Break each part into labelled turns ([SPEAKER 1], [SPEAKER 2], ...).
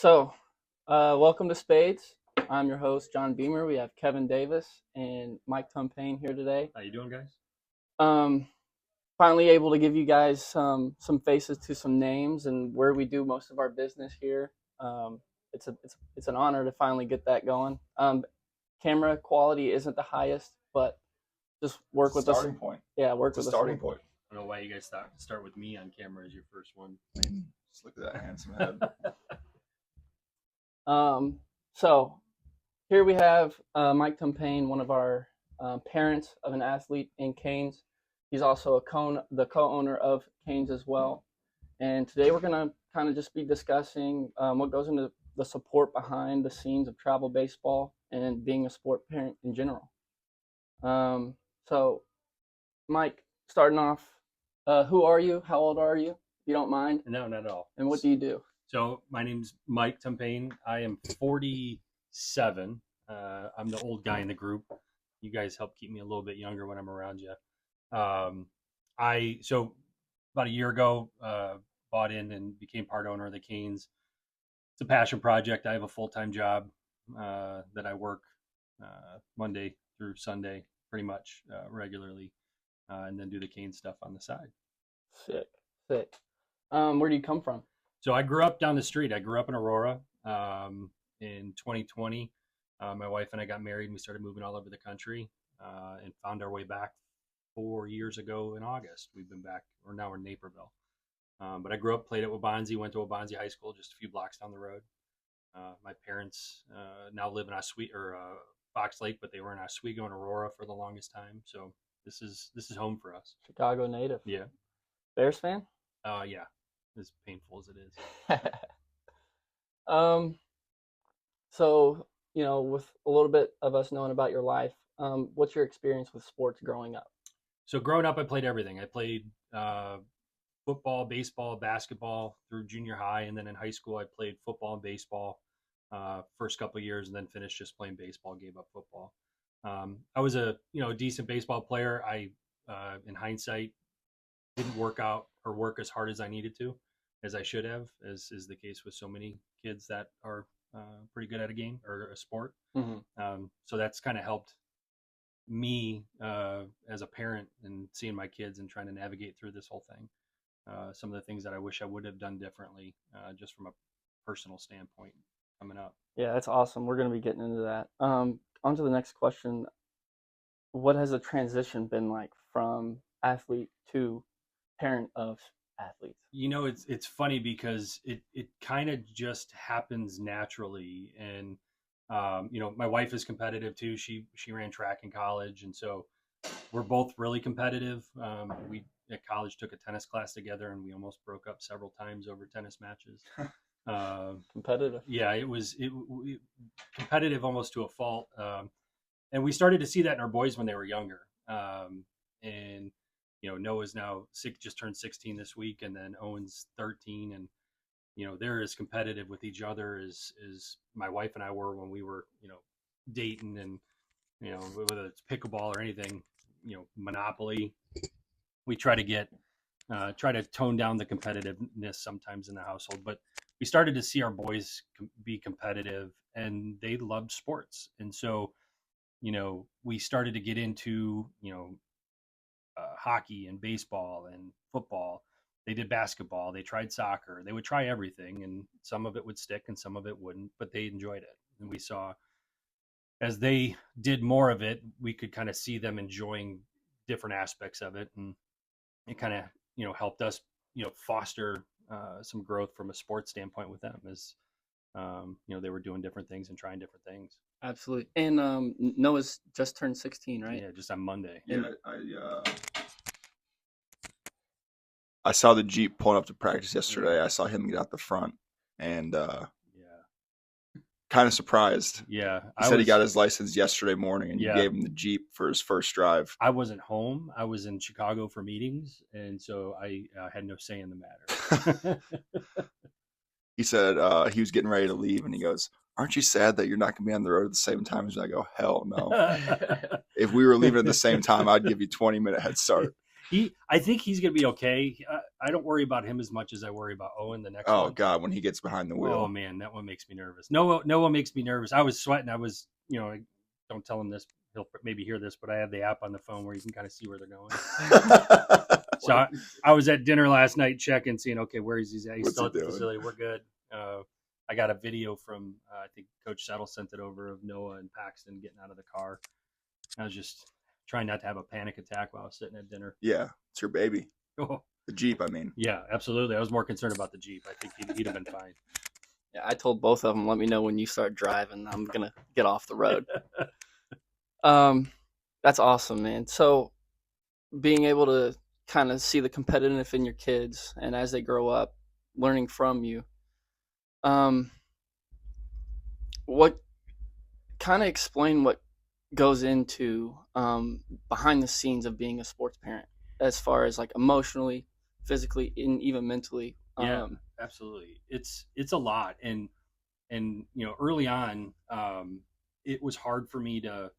[SPEAKER 1] Welcome to Spades. I'm your host, John Beamer. We have Kevin Davis and Mike Tumpane here today.
[SPEAKER 2] How you doing, guys?
[SPEAKER 1] Um, Finally able to give you guys some faces to some names and where we do most of our business here. It's an honor to finally get that going. Camera quality isn't the highest, but just work with us.
[SPEAKER 3] Starting point.
[SPEAKER 1] Yeah, work
[SPEAKER 3] It's a
[SPEAKER 1] with us.
[SPEAKER 3] starting point.
[SPEAKER 2] I don't know why you guys start with me on camera as your first one.
[SPEAKER 3] Just look at that handsome head.
[SPEAKER 1] So here we have Mike Tumpane, one of our parents of an athlete in Canes. He's also the co-owner of Canes as well. And today we're going to kind of just be discussing what goes into the support behind the scenes of travel baseball and being a sport parent in general. So, Mike, starting off, who are you? How old are you, if you don't mind?
[SPEAKER 2] No, not at all.
[SPEAKER 1] And what do you do?
[SPEAKER 2] So my name's Mike Tumpane. I am 47. I'm the old guy in the group. You guys help keep me a little bit younger when I'm around you. So about a year ago, bought in and became part owner of the Canes. It's a passion project. I have a full-time job that I work Monday through Sunday pretty much regularly, and then do the Canes stuff on the side.
[SPEAKER 1] Sick. Where do you come from?
[SPEAKER 2] So I grew up down the street. I grew up in Aurora. In 2020, my wife and I got married and we started moving all over the country and found our way back 4 years ago in August. We've been back, or now we're in Naperville. But I grew up, played at Waubonsie, went to Waubonsie High School just a few blocks down the road. My parents now live in Fox Lake, but they were in Oswego and Aurora for the longest time. So this is home for us.
[SPEAKER 1] Chicago native.
[SPEAKER 2] Yeah.
[SPEAKER 1] Bears fan?
[SPEAKER 2] Yeah. As painful as it is.
[SPEAKER 1] So, with a little bit of us knowing about your life, what's your experience with sports growing up?
[SPEAKER 2] So growing up, I played everything. I played football, baseball, basketball through junior high, and then in high school, I played football and baseball first couple of years, and then finished just playing baseball. Gave up football. I was a decent baseball player. I, in hindsight, didn't work as hard as I needed to, as I should have, as is the case with so many kids that are pretty good at a game or a sport.
[SPEAKER 1] Mm-hmm.
[SPEAKER 2] So that's kind of helped me as a parent and seeing my kids and trying to navigate through this whole thing. Some of the things that I wish I would have done differently, just from a personal standpoint coming up.
[SPEAKER 1] Yeah, that's awesome. We're going to be getting into that. On to the next question. What has the transition been like from athlete to parent of athletes?
[SPEAKER 2] It's funny because it kind of just happens naturally. And, my wife is competitive too. She ran track in college. And so we're both really competitive. We at college took a tennis class together and we almost broke up several times over tennis matches.
[SPEAKER 1] Competitive.
[SPEAKER 2] Yeah, it was competitive almost to a fault. And we started to see that in our boys when they were younger. And Noah's now just turned 16 this week, and then Owen's 13, and they're as competitive with each other as my wife and I were when we were dating, and whether it's pickleball or anything, Monopoly. We try to tone down the competitiveness sometimes in the household, but we started to see our boys be competitive, and they loved sports, and so we started to get into hockey and baseball and football. They did basketball. They tried soccer. They would try everything, and some of it would stick and some of it wouldn't, but they enjoyed it. And we saw as they did more of it, we could kind of see them enjoying different aspects of it. And it kind of, helped us, foster some growth from a sports standpoint with them as, they were doing different things and trying different things.
[SPEAKER 1] Absolutely. And Noah's just turned 16, right?
[SPEAKER 2] Yeah, just on Monday.
[SPEAKER 3] Yeah, I saw the Jeep pulling up to practice yesterday. I saw him get out the front, and kind of surprised.
[SPEAKER 2] Yeah,
[SPEAKER 3] he said he got his license yesterday morning, and you gave him the Jeep for his first drive.
[SPEAKER 2] I wasn't home. I was in Chicago for meetings, and so I had no say in the matter.
[SPEAKER 3] He said he was getting ready to leave, and he goes, "Aren't you sad that you're not going to be on the road at the same time as me?" I go, "Hell no." If we were leaving at the same time, I'd give you 20-minute head start.
[SPEAKER 2] I think he's going to be okay. I don't worry about him as much as I worry about Owen, the next
[SPEAKER 3] Oh
[SPEAKER 2] one.
[SPEAKER 3] God, when he gets behind the wheel.
[SPEAKER 2] Oh man, that one makes me nervous. Noah makes me nervous. I was sweating. I was, don't tell him this. He'll maybe hear this, but I have the app on the phone where you can kind of see where they're going. So I was at dinner last night checking, seeing, okay, where is he at? He's still at the facility. We're good. I got a video from, I think Coach Settle sent it over, of Noah and Paxton getting out of the car. I was just trying not to have a panic attack while I was sitting at dinner.
[SPEAKER 3] Yeah, it's your baby.
[SPEAKER 2] Oh.
[SPEAKER 3] The Jeep, I mean.
[SPEAKER 2] Yeah, absolutely. I was more concerned about the Jeep. I think he'd have been fine.
[SPEAKER 1] Yeah, I told both of them, let me know when you start driving. I'm going to get off the road. That's awesome, man. So being able to kind of see the competitiveness in your kids and as they grow up, learning from you, what kind of explain what goes into behind the scenes of being a sports parent, as far as like emotionally, physically, and even mentally?
[SPEAKER 2] Yeah, absolutely. It's a lot, and early on, it was hard for me to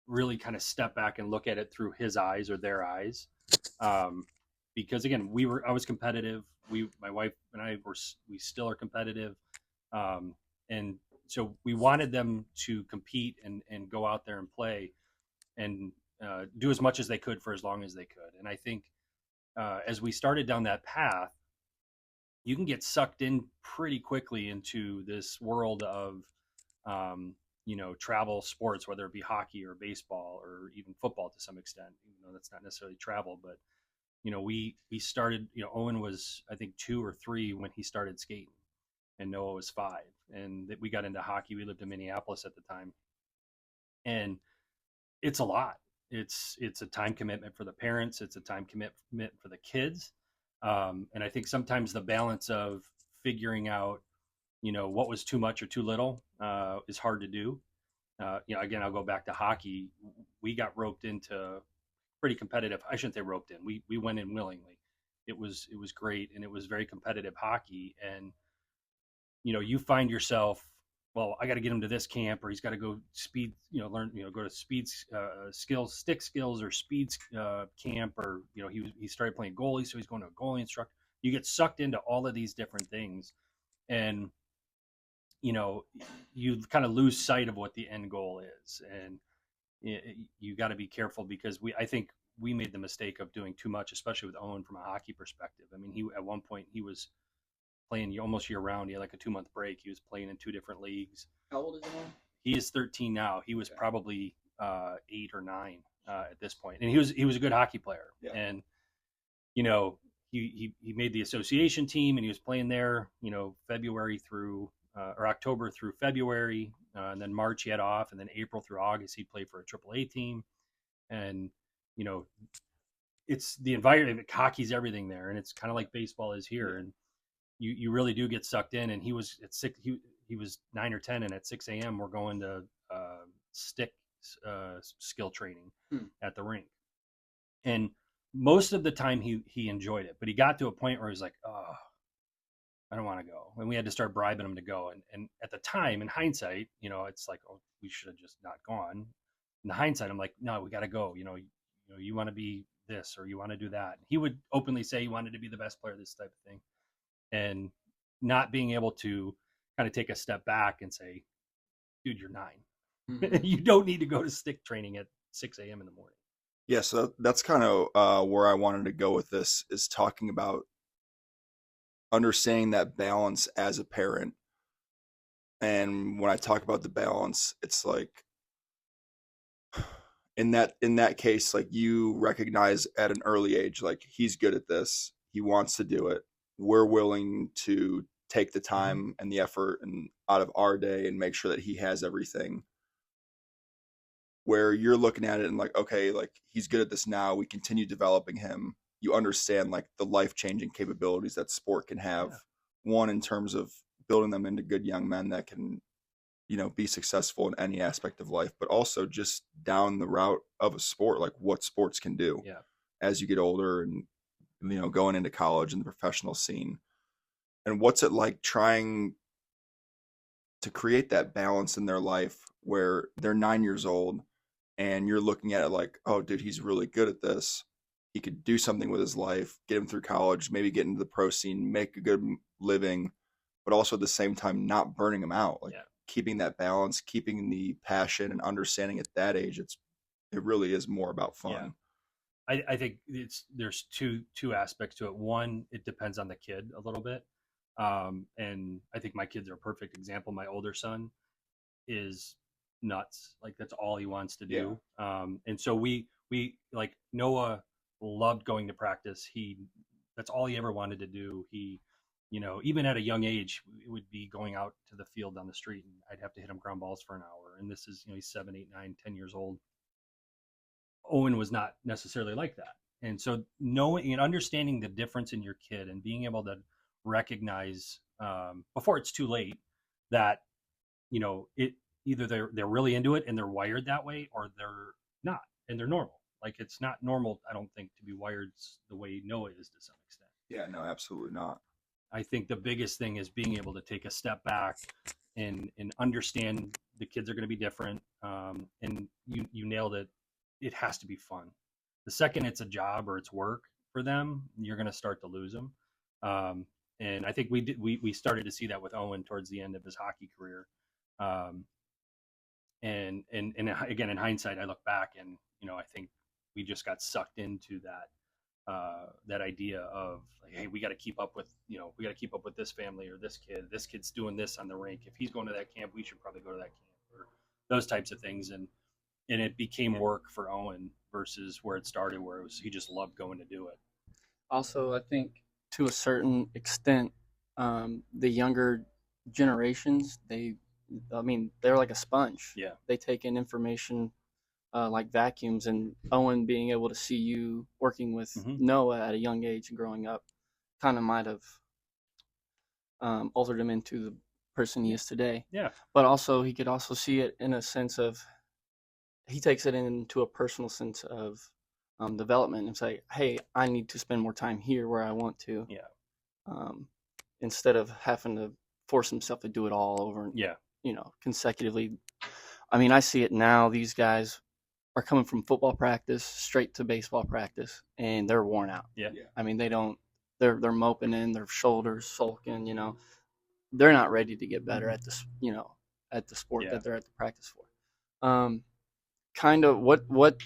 [SPEAKER 2] really kind of step back and look at it through his eyes or their eyes, because again, I was competitive. My wife and I we still are competitive, and so we wanted them to compete and go out there and play and do as much as they could for as long as they could. And I think as we started down that path, you can get sucked in pretty quickly into this world of travel sports, whether it be hockey or baseball or even football to some extent, even though that's not necessarily travel. But we started, Owen was, I think, 2 or 3 when he started skating, and Noah was 5, and we got into hockey. We lived in Minneapolis at the time, and it's a lot. It's a time commitment for the parents. It's a time commitment for the kids. And I think sometimes the balance of figuring out, what was too much or too little is hard to do. Again, I'll go back to hockey. We got roped into pretty competitive. I shouldn't say roped in. We went in willingly. It was great, and it was very competitive hockey. And you find yourself, well, I got to get him to this camp, or he's got to go speed, learn, go to speed skills, stick skills, or speed camp, or he started playing goalie, so he's going to a goalie instructor. You get sucked into all of these different things, and you kind of lose sight of what the end goal is, and you got to be careful, because I think we made the mistake of doing too much, especially with Owen from a hockey perspective. I mean, at one point he was playing almost year round. He had like a 2-month break. He was playing in 2 different leagues.
[SPEAKER 1] How old is he now?
[SPEAKER 2] He is 13 now. He was probably 8 or 9 at this point, and he was a good hockey player. Yeah. And he made the association team, and he was playing there. February through or October through February, and then March he had off, and then April through August he played for a AAA team. And it's the environment. Hockey's everything there, and it's kind of like baseball is here. And you really do get sucked in. And he was at 6. He was 9 or 10, and at 6 a.m. we're going to stick skill training at the rink. And most of the time he enjoyed it, but he got to a point where he was like, oh, I don't want to go. And we had to start bribing him to go. And at the time, in hindsight, it's like, oh, we should have just not gone. In hindsight, I'm like, no, we got to go. You want to be this, or you want to do that. He would openly say he wanted to be the best player, this type of thing. And not being able to kind of take a step back and say, dude, you're 9. Mm-hmm. You don't need to go to stick training at 6 a.m. in the morning.
[SPEAKER 3] Yeah, so that's kind of where I wanted to go with this, is talking about understanding that balance as a parent. And when I talk about the balance, it's like in that case, like, you recognize at an early age, like, he's good at this, he wants to do it, we're willing to take the time and the effort and out of our day and make sure that he has everything. Where you're looking at it and like, okay, like, he's good at this now, we continue developing him. You understand like the life-changing capabilities that sport can have. Yeah. One, in terms of building them into good young men that can, be successful in any aspect of life, but also just down the route of a sport, like what sports can do. Yeah. As you get older and, going into college and the professional scene. And what's it like trying to create that balance in their life where they're 9 years old and you're looking at it like, oh, dude, he's really good at this. He could do something with his life, get him through college, maybe get into the pro scene, make a good living, but also at the same time not burning him out. Like keeping that balance, keeping the passion and understanding at that age, it really is more about fun.
[SPEAKER 2] Yeah. I think there's two aspects to it. One, it depends on the kid a little bit. And I think my kids are a perfect example. My older son is nuts. Like that's all he wants to do. And so we like Noah loved going to practice. That's all he ever wanted to do. He, even at a young age, it would be going out to the field down the street and I'd have to hit him ground balls for an hour. And this is, he's 7, 8, 9, 10 years old. Owen was not necessarily like that. And so knowing and understanding the difference in your kid and being able to recognize before it's too late that, it either they're really into it and they're wired that way or they're not and they're normal. Like it's not normal, I don't think, to be wired the way Noah is to some extent.
[SPEAKER 3] Yeah, no, absolutely not.
[SPEAKER 2] I think the biggest thing is being able to take a step back and understand the kids are going to be different. And you nailed it. It has to be fun. The second it's a job or it's work for them, you're going to start to lose them. And I think we started to see that with Owen towards the end of his hockey career. And again, in hindsight, I look back and, I think we just got sucked into that idea of like, hey, we got to keep up with, we got to keep up with this family or this kid's doing this on the rink. If he's going to that camp, we should probably go to that camp or those types of things. And it became work for Owen versus where it started, where he just loved going to do it.
[SPEAKER 1] Also, I think to a certain extent, the younger generations, they're like a sponge.
[SPEAKER 2] Yeah.
[SPEAKER 1] They take in information like vacuums, and Owen being able to see you working with Noah at a young age and growing up kind of might have altered him into the person he is today.
[SPEAKER 2] Yeah.
[SPEAKER 1] But also, he could also see it in a sense of, he takes it into a personal sense of development and say, hey, I need to spend more time here where I want to.
[SPEAKER 2] Yeah.
[SPEAKER 1] Instead of having to force himself to do it all over, consecutively. I mean, I see it now. These guys are coming from football practice straight to baseball practice, and they're worn out.
[SPEAKER 2] Yeah.
[SPEAKER 1] I mean, they're moping in their shoulders, sulking, they're not ready to get better at this, at the sport that they're at the practice for. Kind of what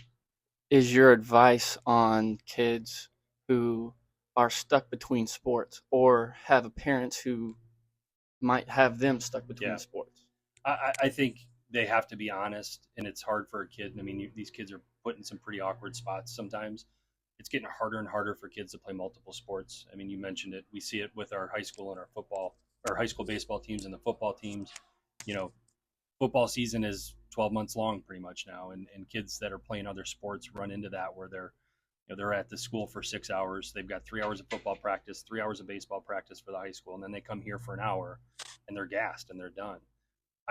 [SPEAKER 1] is your advice on kids who are stuck between sports or have parents who might have them stuck between sports?
[SPEAKER 2] I think they have to be honest, and it's hard for a kid. I mean, these kids are put in some pretty awkward spots sometimes. It's getting harder and harder for kids to play multiple sports. I mean, you mentioned it. We see it with our high school and our high school baseball teams and the football teams. Football season is 12 months long pretty much now, and kids that are playing other sports run into that where they're at the school for 6 hours. They've got 3 hours of football practice, 3 hours of baseball practice for the high school, and then they come here for an hour and they're gassed and they're done.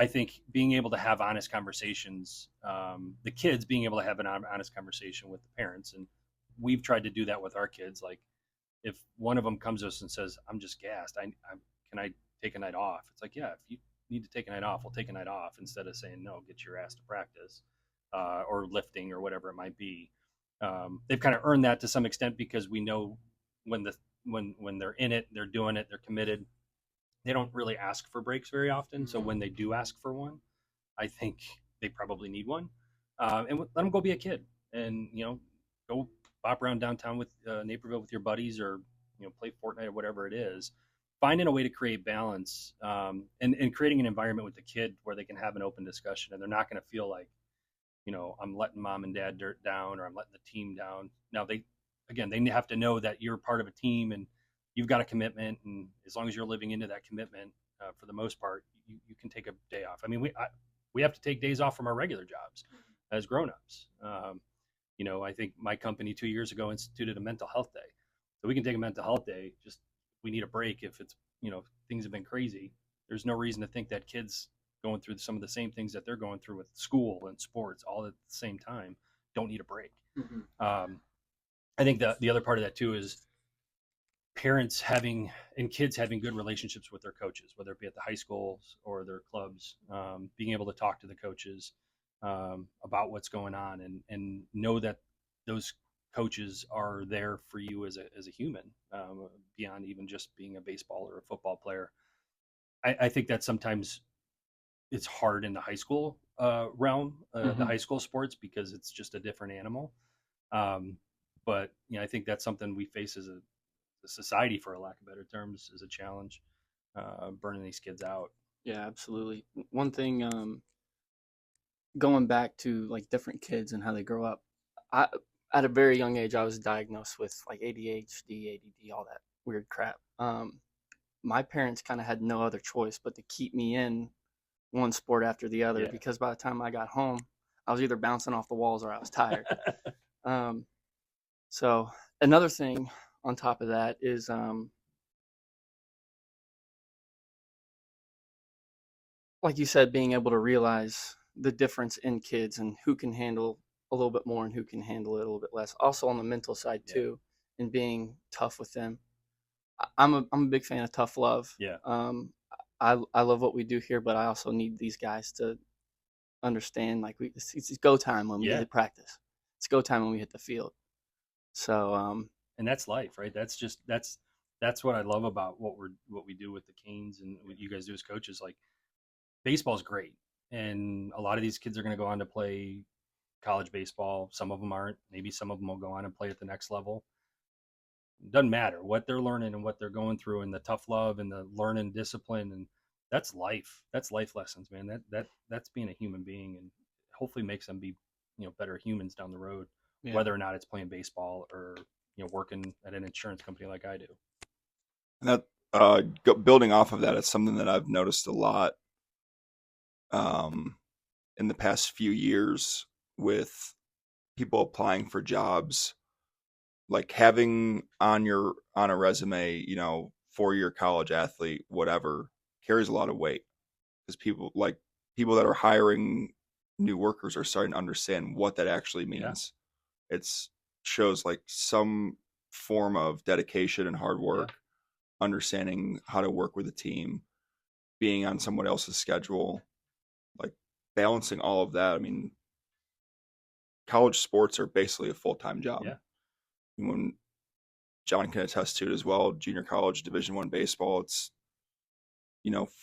[SPEAKER 2] I think being able to have honest conversations, the kids being able to have an honest conversation with the parents, and we've tried to do that with our kids. Like if one of them comes to us and says, I'm just gassed, can I take a night off? It's like, yeah, if you need to take a night off, we'll take a night off, instead of saying, no, get your ass to practice or lifting or whatever it might be. They've kind of earned that to some extent because we know when they're in it, they're doing it, they're committed. They don't really ask for breaks very often. So when they do ask for one, I think they probably need one. And let them go be a kid and, go bop around downtown with Naperville with your buddies or, play Fortnite or whatever it is. Finding a way to create balance and creating an environment with the kid where they can have an open discussion and they're not going to feel like, I'm letting mom and dad down or I'm letting the team down. Now they have to know that you're part of a team and you've got a commitment. And as long as you're living into that commitment, for the most part, you can take a day off. I mean, we have to take days off from our regular jobs as grownups. I think my company 2 years ago instituted a mental health day. So we can take a mental health day. Just, we need a break if it's, things have been crazy. There's no reason to think that kids going through some of the same things that they're going through with school and sports all at the same time don't need a break. Mm-hmm. I think the other part of that too is parents having and kids having good relationships with their coaches, whether it be at the high schools or their clubs, being able to talk to the coaches. about what's going on, and know that those coaches are there for you as a human, beyond even just being a baseball or a football player. I think that sometimes it's hard in the high school realm, the high school sports, because it's just a different animal. But I think that's something we face as a society, for a lack of better terms, as a challenge, burning these kids out.
[SPEAKER 1] Yeah, absolutely. One thing, going back to like different kids and how they grow up, I at a very young age I was diagnosed with like ADHD, ADD, all that weird crap. My parents kind of had no other choice but to keep me in one sport after the other,
[SPEAKER 2] Yeah.
[SPEAKER 1] because by the time I got home, I was either bouncing off the walls or I was tired. So another thing on top of that is, like you said, being able to realize the difference in kids and who can handle a little bit more and who can handle it a little bit less. Also on the mental side too, and being tough with them. I'm a big fan of tough love.
[SPEAKER 2] Yeah.
[SPEAKER 1] I love what we do here, but I also need these guys to understand, like, it's go time when we hit practice. It's go time when we hit the field. So
[SPEAKER 2] and that's life, right? That's what I love about what we do with the Canes and what you guys do as coaches. Like, baseball's great, and a lot of these kids are going to go on to play college baseball. Some of them aren't. Maybe some of them will go on and play at the next level. It doesn't matter what they're learning and what they're going through, and the tough love and the learning discipline, and that's life. That's life lessons, man. That's being a human being, and hopefully makes them be better humans down the road, whether or not it's playing baseball or working at an insurance company like I do.
[SPEAKER 3] And that building off of that, it's something that I've noticed a lot in the past few years with people applying for jobs. Like, having on a resume, 4-year college athlete, whatever, carries a lot of weight, because people that are hiring new workers are starting to understand what that actually means. It's shows like some form of dedication and hard work, understanding how to work with a team, being on someone else's schedule, like balancing all of that. I mean, college sports are basically a full-time job.
[SPEAKER 2] Yeah.
[SPEAKER 3] When John can attest to it as well, junior college Division I baseball, it's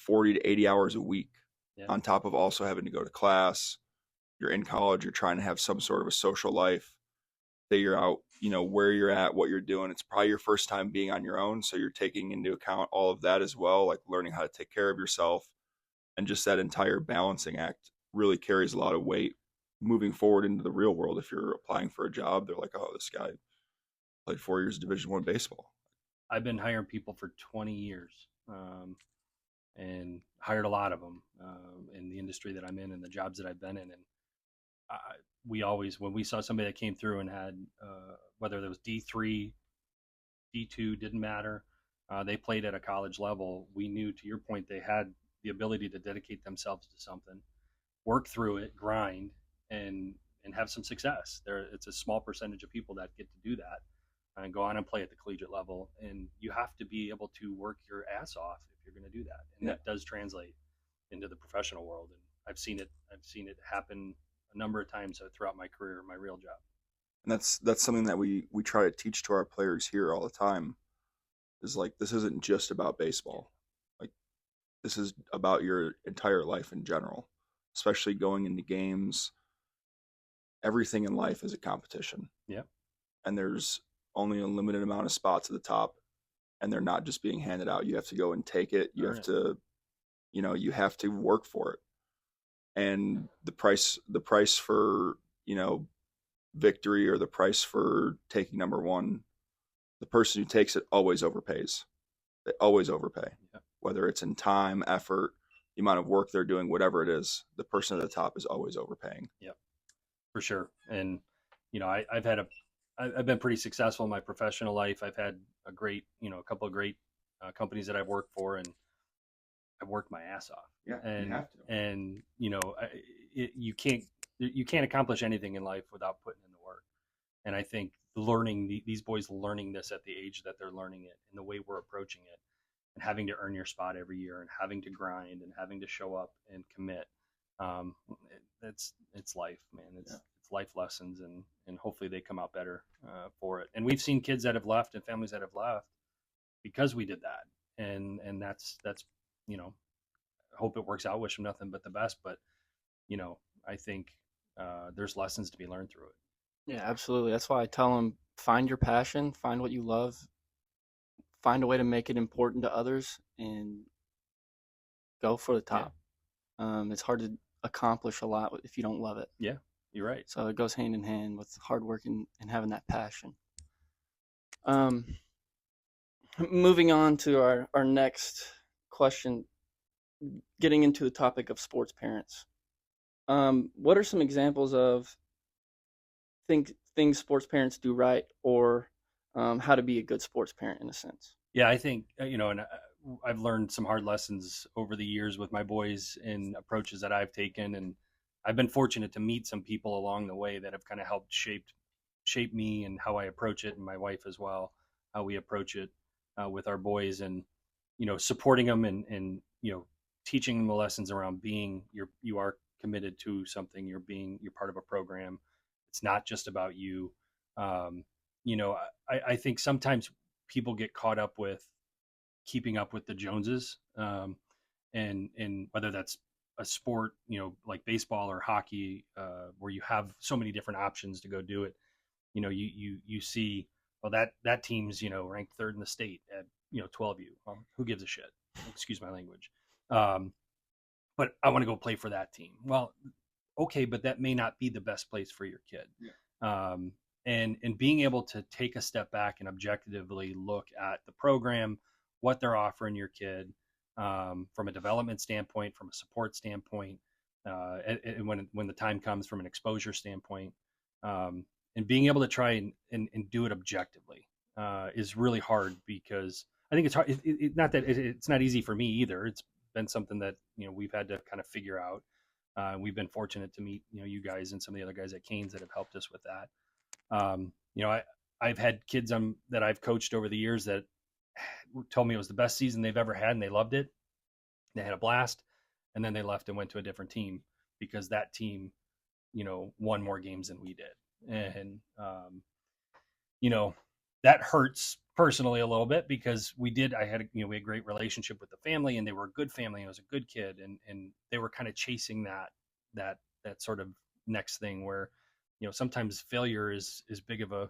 [SPEAKER 3] 40 to 80 hours a week, on top of also having to go to class. You're in college, you're trying to have some sort of a social life, figure out where you're at, what you're doing. It's probably your first time being on your own, so you're taking into account all of that as well, like learning how to take care of yourself. And just that entire balancing act really carries a lot of weight moving forward into the real world. If you're applying for a job, they're like, oh, this guy played 4 years of Division I baseball.
[SPEAKER 2] I've been hiring people for 20 years, and hired a lot of them in the industry that I'm in and the jobs that I've been in. And we always, when we saw somebody that came through and had, whether it was D3, D2, didn't matter, they played at a college level, we knew, to your point, they had the ability to dedicate themselves to something, work through it, grind, and have some success. It's a small percentage of people that get to do that and go on and play at the collegiate level. And you have to be able to work your ass off if you're going to do that. And that does translate into the professional world. And I've seen it happen a number of times throughout my career, my real job.
[SPEAKER 3] And that's something that we try to teach to our players here all the time, is like, this isn't just about baseball. Like, this is about your entire life in general, especially going into games. Everything in life is a competition.
[SPEAKER 2] Yeah.
[SPEAKER 3] And there's only a limited amount of spots at the top, and they're not just being handed out. You have to go and take it. You have to, you have to work for it. And the price for, victory, or the price for taking number one, the person who takes it always overpays. They always overpay, whether it's in time, effort, the amount of work they're doing, whatever it is. The person at the top is always overpaying.
[SPEAKER 2] Yep, for sure. And I've been pretty successful in my professional life. I've had a couple of great companies that I've worked for, and I've worked my ass off.
[SPEAKER 3] Yeah,
[SPEAKER 2] and
[SPEAKER 3] you have to.
[SPEAKER 2] And you can't accomplish anything in life without putting in the work. And I think these boys learning this at the age that they're learning it, and the way we're approaching it, and having to earn your spot every year, and having to grind, and having to show up and commit, It's life, man. It's life lessons, and hopefully they come out better for it. And we've seen kids that have left and families that have left because we did that, and that's you know, I hope it works out. Wish them nothing but the best, but I think there's lessons to be learned through it.
[SPEAKER 1] Yeah, absolutely. That's why I tell them, find your passion, find what you love, find a way to make it important to others, and go for the top. It's hard to accomplish a lot if you don't love it.
[SPEAKER 2] Yeah, you're right.
[SPEAKER 1] So it goes hand in hand with hard work and having that passion. Moving on to our next question, getting into the topic of sports parents. What are some examples of things sports parents do right, or how to be a good sports parent in a sense?
[SPEAKER 2] Yeah, I think and I've learned some hard lessons over the years with my boys and approaches that I've taken, and I've been fortunate to meet some people along the way that have kind of helped shape me and how I approach it, and my wife as well, how we approach it with our boys, and supporting them and teaching them the lessons around being you are committed to something, you're part of a program. It's not just about you. I think sometimes people get caught up with keeping up with the Joneses, and whether that's a sport, like baseball or hockey, where you have so many different options to go do it. You see, well, that team's ranked third in the state at 12U. Well, who gives a shit? Excuse my language. But I want to go play for that team. Well, okay, but that may not be the best place for your kid. Yeah. And being able to take a step back and objectively look at the program, what they're offering your kid, from a development standpoint, from a support standpoint, and when the time comes, from an exposure standpoint, and being able to try and do it objectively is really hard, because I think it's hard. Not that it's not easy for me either. It's been something that we've had to kind of figure out. We've been fortunate to meet you guys and some of the other guys at Canes that have helped us with that. I've had kids that I've coached over the years that told me it was the best season they've ever had, and they loved it. They had a blast, and then they left and went to a different team because that team, won more games than we did. And, that hurts personally a little bit, because we had a great relationship with the family, and they were a good family, and it was a good kid. And they were kind of chasing that sort of next thing where, sometimes failure is as big of a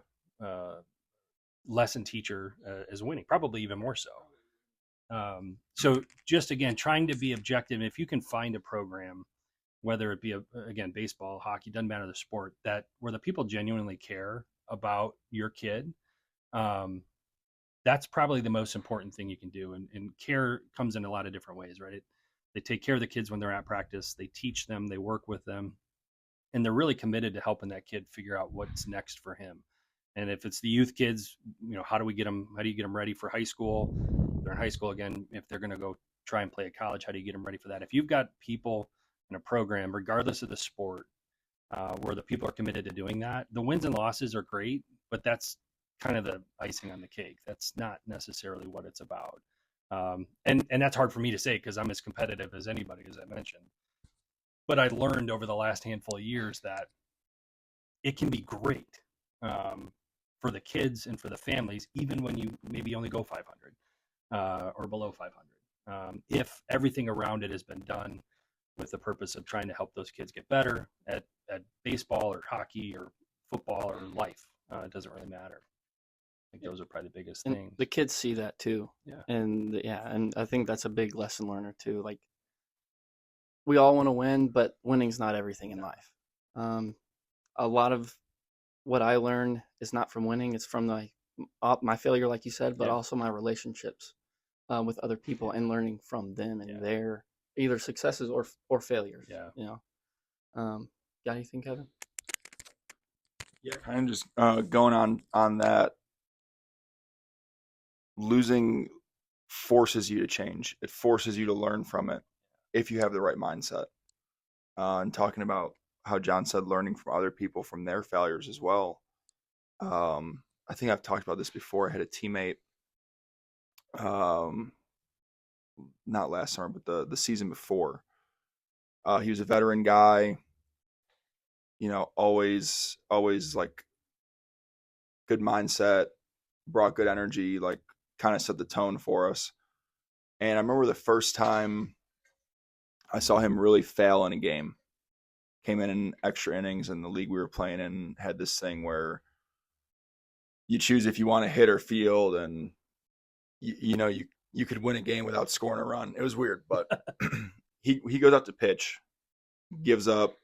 [SPEAKER 2] lesson teacher as winning, probably even more so. So just, again, trying to be objective. If you can find a program, whether it be again, baseball, hockey, doesn't matter the sport, where the people genuinely care about your kid, that's probably the most important thing you can do. And care comes in a lot of different ways, right? They take care of the kids when they're at practice, they teach them, they work with them, and they're really committed to helping that kid figure out what's next for him. And if it's the youth kids, how do you get them ready for high school? They're in high school again. If they're going to go try and play at college, how do you get them ready for that? If you've got people in a program, regardless of the sport, where the people are committed to doing that, the wins and losses are great, but that's kind of the icing on the cake. That's not necessarily what it's about. And that's hard for me to say, because I'm as competitive as anybody, as I mentioned. But I learned over the last handful of years that it can be great for the kids and for the families, even when you maybe only go 500 or below 500. If everything around it has been done with the purpose of trying to help those kids get better at baseball or hockey or football or life, it doesn't really matter. I think those are probably the biggest things.
[SPEAKER 1] The kids see that too.
[SPEAKER 2] Yeah.
[SPEAKER 1] And I think that's a big lesson learner too. Like, we all want to win, but winning's not everything in life. A lot of what I learned is not from winning; it's from my failure, like you said, but also my relationships with other people, and learning from them and their either successes or failures.
[SPEAKER 2] Yeah.
[SPEAKER 1] Got anything, Kevin?
[SPEAKER 3] Yeah, kind of just going on that. Losing forces you to change. It forces you to learn from it if you have the right mindset. And talking about how John said, learning from other people, from their failures as well. I think I've talked about this before. I had a teammate, not last summer, but the season before. He was a veteran guy, you know, always like good mindset, brought good energy, like kind of set the tone for us. And I remember the first time I saw him really fail in a game. Came in extra innings, and the league we were playing in had this thing where you choose if you want to hit or field, and you know you could win a game without scoring a run. It was weird, but he goes out to pitch, gives up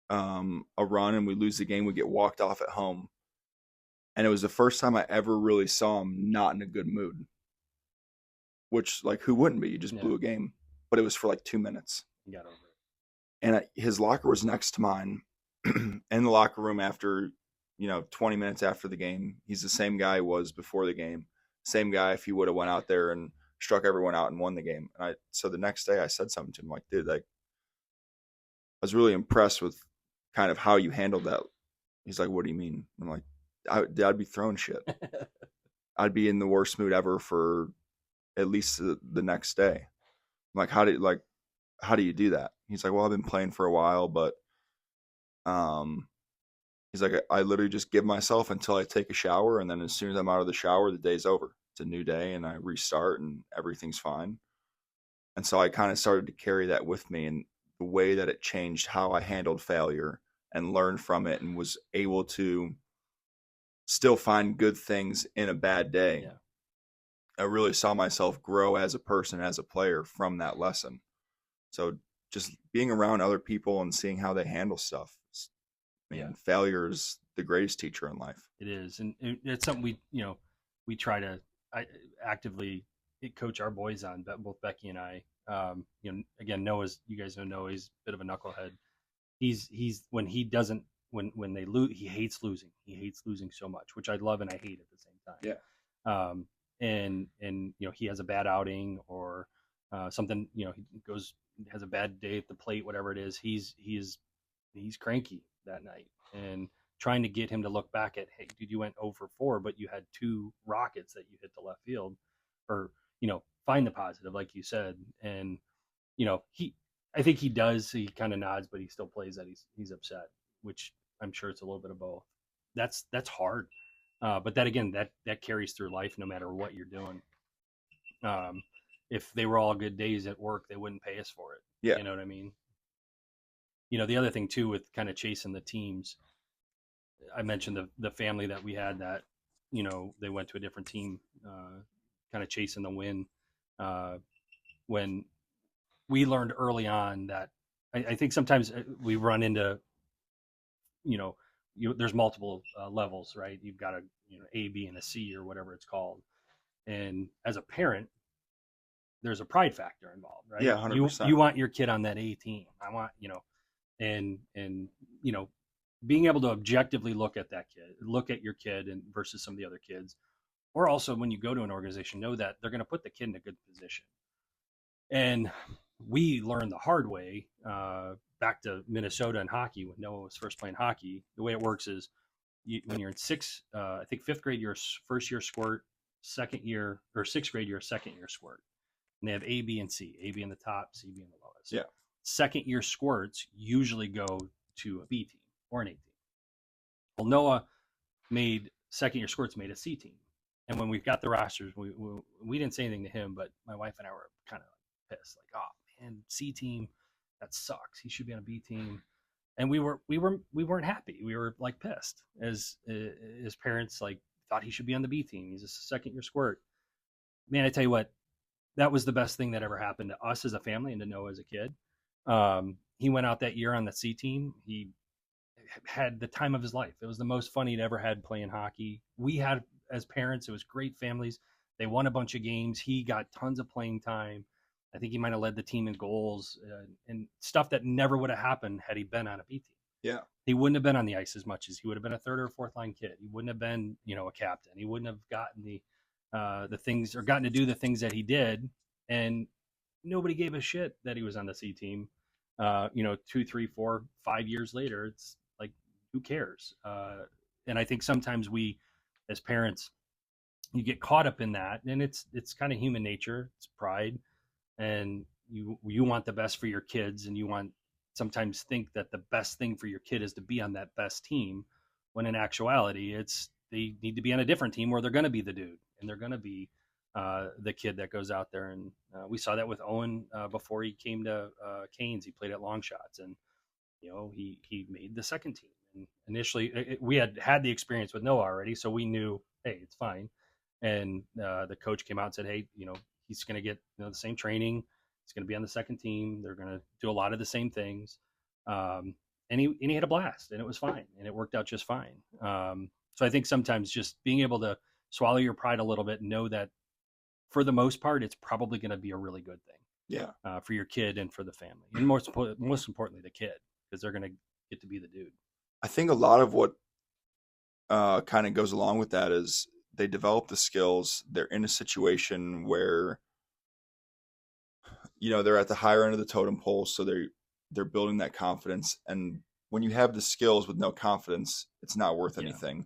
[SPEAKER 3] a run, and we lose the game. We get walked off at home, and it was the first time I ever really saw him not in a good mood. Which, like, who wouldn't be? You just blew a game, but it was for like 2 minutes.
[SPEAKER 2] You got over it.
[SPEAKER 3] And his locker was next to mine. In the locker room after, 20 minutes after the game, he's the same guy he was before the game. Same guy if he would have went out there and struck everyone out and won the game. And so the next day I said something to him like, dude, I was really impressed with kind of how you handled that. He's like, what do you mean? I'm like, I'd be throwing shit. I'd be in the worst mood ever for at least the next day. I'm like, how do you do that? He's like, well, I've been playing for a while, but he's like, I literally just give myself until I take a shower, and then as soon as I'm out of the shower, the day's over. It's a new day, and I restart, and everything's fine. And so I kind of started to carry that with me, and the way that it changed how I handled failure and learned from it, and was able to still find good things in a bad day.
[SPEAKER 2] Yeah.
[SPEAKER 3] I really saw myself grow as a person, as a player from that lesson. So just being around other people and seeing how they handle stuff. Failure is the greatest teacher in life.
[SPEAKER 2] It is. And it's something we try to actively coach our boys on, both Becky and I. Again, you guys know Noah, he's a bit of a knucklehead. He's when they lose, he hates losing. He hates losing so much, which I love and I hate at the same time.
[SPEAKER 3] Yeah.
[SPEAKER 2] And he has a bad outing or something, he has a bad day at the plate, whatever it is, he's cranky that night, and trying to get him to look back at, hey dude, you went 0 for 4, but you had 2 rockets that you hit to left field, or find the positive, like you said. And I think he does, he kind of nods, but he still plays that he's upset, which I'm sure it's a little bit of both. That's hard. But that, again, that carries through life no matter what you're doing. If they were all good days at work, they wouldn't pay us for it.
[SPEAKER 3] Yeah.
[SPEAKER 2] You know what I mean? The other thing too, with kind of chasing the teams, I mentioned the family that we had that, they went to a different team, kind of chasing the win. When we learned early on that, I think sometimes we run into, there's multiple levels, right? You've got A, B, and a C, or whatever it's called. And as a parent, there's a pride factor involved, right?
[SPEAKER 3] Yeah, 100%.
[SPEAKER 2] You want your kid on that A team. I want, and being able to objectively look at your kid and versus some of the other kids, or also when you go to an organization, know that they're going to put the kid in a good position. And we learned the hard way, back to Minnesota and hockey when Noah was first playing hockey. The way it works is when you're in fifth grade, you're first year squirt, second year, or sixth grade, you're a second year squirt. And they have A, B, and C. A being the top, C being the lowest.
[SPEAKER 3] Yeah.
[SPEAKER 2] Second year squirts usually go to a B team or an A team. Well, Noah second year squirts made a C team. And when we got the rosters, we didn't say anything to him, but my wife and I were kind of pissed. Like, oh man, C team, that sucks. He should be on a B team. And we weren't happy. We were like pissed as parents, like, thought he should be on the B team. He's a second year squirt. Man, I tell you what, that was the best thing that ever happened to us as a family and to Noah as a kid. He went out that year on the C team. He had the time of his life. It was the most fun he'd ever had playing hockey. We had, as parents, it was great families. They won a bunch of games. He got tons of playing time. I think he might have led the team in goals and stuff that never would have happened had he been on a B team.
[SPEAKER 3] Yeah.
[SPEAKER 2] He wouldn't have been on the ice as much as he would have been a third or fourth line kid. He wouldn't have been, a captain. He wouldn't have gotten the things, or gotten to do the things that he did. And nobody gave a shit that he was on the C team. 2, 3, 4, 5 years later, it's like, who cares? And I think sometimes we, as parents, you get caught up in that, and it's kind of human nature. It's pride, and you want the best for your kids, and you want sometimes think that the best thing for your kid is to be on that best team, when in actuality, they need to be on a different team where they're going to be the dude and they're going to be the kid that goes out there. And we saw that with Owen before he came to Canes. He played at Long Shots, and he made the second team. And initially, we had the experience with Noah already, so we knew, hey, it's fine. And the coach came out and said, hey, he's going to get the same training. He's going to be on the second team. They're going to do a lot of the same things. And he had a blast, and it was fine, and it worked out just fine. So I think sometimes just being able to swallow your pride a little bit and know that for the most part, it's probably going to be a really good thing.
[SPEAKER 3] Yeah.
[SPEAKER 2] For your kid and for the family, and most importantly, the kid, because they're going to get to be the dude.
[SPEAKER 3] I think a lot of what kind of goes along with that is they develop the skills. They're in a situation where, they're at the higher end of the totem pole, so they're building that confidence. And when you have the skills with no confidence, it's not worth anything.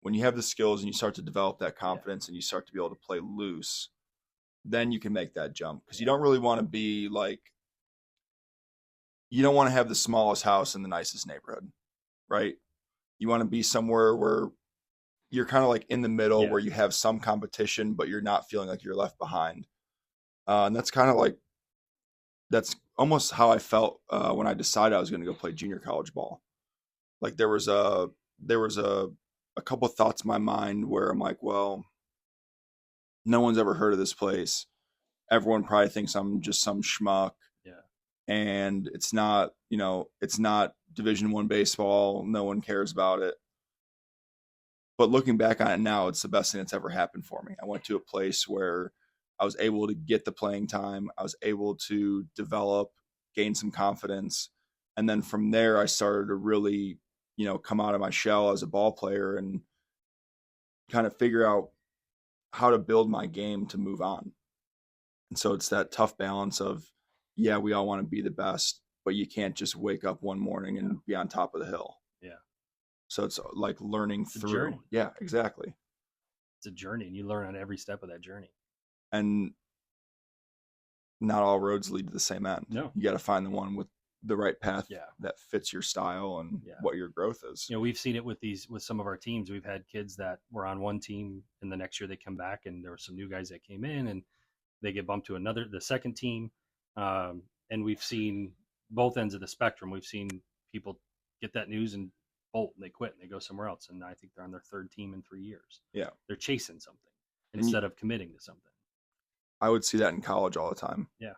[SPEAKER 3] When you have the skills and you start to develop that confidence and you start to be able to play loose, then you can make that jump, because you don't really want to be like, you don't want to have the smallest house in the nicest neighborhood, right? You want to be somewhere where you're kind of like in the middle, where you have some competition, but you're not feeling like you're left behind. And that's kind of like, that's almost how I felt when I decided I was going to go play junior college ball. Like there was a couple of thoughts in my mind where I'm like, well, no one's ever heard of this place. Everyone probably thinks I'm just some schmuck. And it's not, it's not Division I baseball. No one cares about it. But looking back on it now, it's the best thing that's ever happened for me. I went to a place where I was able to get the playing time. I was able to develop, gain some confidence. And then from there, I started to really, come out of my shell as a ball player and kind of figure out how to build my game to move on. And so it's that tough balance of, we all want to be the best, but you can't just wake up one morning and be on top of the hill. So it's like learning through.
[SPEAKER 2] Journey.
[SPEAKER 3] Yeah, exactly.
[SPEAKER 2] It's a journey, and you learn on every step of that journey.
[SPEAKER 3] And not all roads lead to the same end.
[SPEAKER 2] No.
[SPEAKER 3] You got to find the one with the right path
[SPEAKER 2] Yeah.
[SPEAKER 3] that fits your style and what your growth is.
[SPEAKER 2] You know, we've seen it with some of our teams. We've had kids that were on one team and the next year they come back and there were some new guys that came in and they get bumped to the second team. And we've seen both ends of the spectrum. We've seen people get that news and bolt and they quit and they go somewhere else. And I think they're on their third team in 3 years.
[SPEAKER 3] Yeah.
[SPEAKER 2] They're chasing something instead of committing to something.
[SPEAKER 3] I would see that in college all the time.
[SPEAKER 2] Yeah.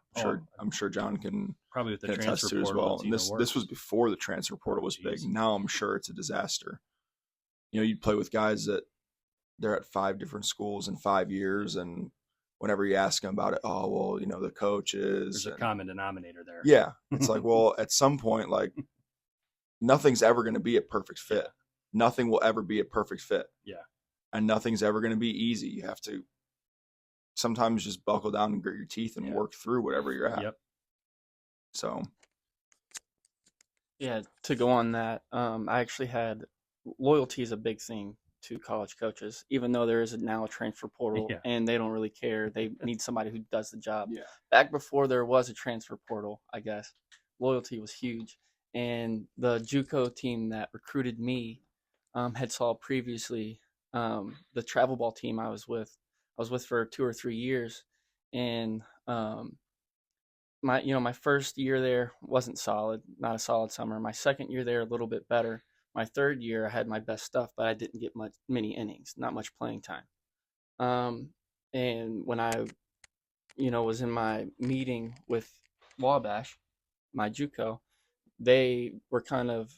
[SPEAKER 3] I'm sure John can
[SPEAKER 2] probably with the
[SPEAKER 3] can
[SPEAKER 2] transfer
[SPEAKER 3] attest to as
[SPEAKER 2] portal
[SPEAKER 3] well. And this was before the transfer portal was big. Now I'm sure it's a disaster. You know, you'd play with guys that they're at 5 different schools in 5 years, and whenever you ask them about it, oh well, you know, the coach is.
[SPEAKER 2] There's a common denominator there.
[SPEAKER 3] Yeah, it's like, well, at some point, like nothing's ever going to be a perfect fit.
[SPEAKER 2] Yeah.
[SPEAKER 3] Nothing will ever be a perfect fit.
[SPEAKER 2] Yeah,
[SPEAKER 3] and nothing's ever going to be easy. You have to sometimes just buckle down and grit your teeth and work through whatever you're at.
[SPEAKER 2] Yep.
[SPEAKER 3] So,
[SPEAKER 1] yeah, to go on that, I actually had loyalty is a big thing to college coaches, even though there is now a transfer portal and they don't really care. They need somebody who does the job.
[SPEAKER 3] Yeah.
[SPEAKER 1] Back before there was a transfer portal, I guess, loyalty was huge. And the JUCO team that recruited me had saw previously the travel ball team I was with for 2 or 3 years, and my first year there wasn't solid, not a solid summer. My second year there a little bit better. My third year I had my best stuff, but I didn't get many innings, not much playing time. And when I was in my meeting with Wabash, my JUCO, they were kind of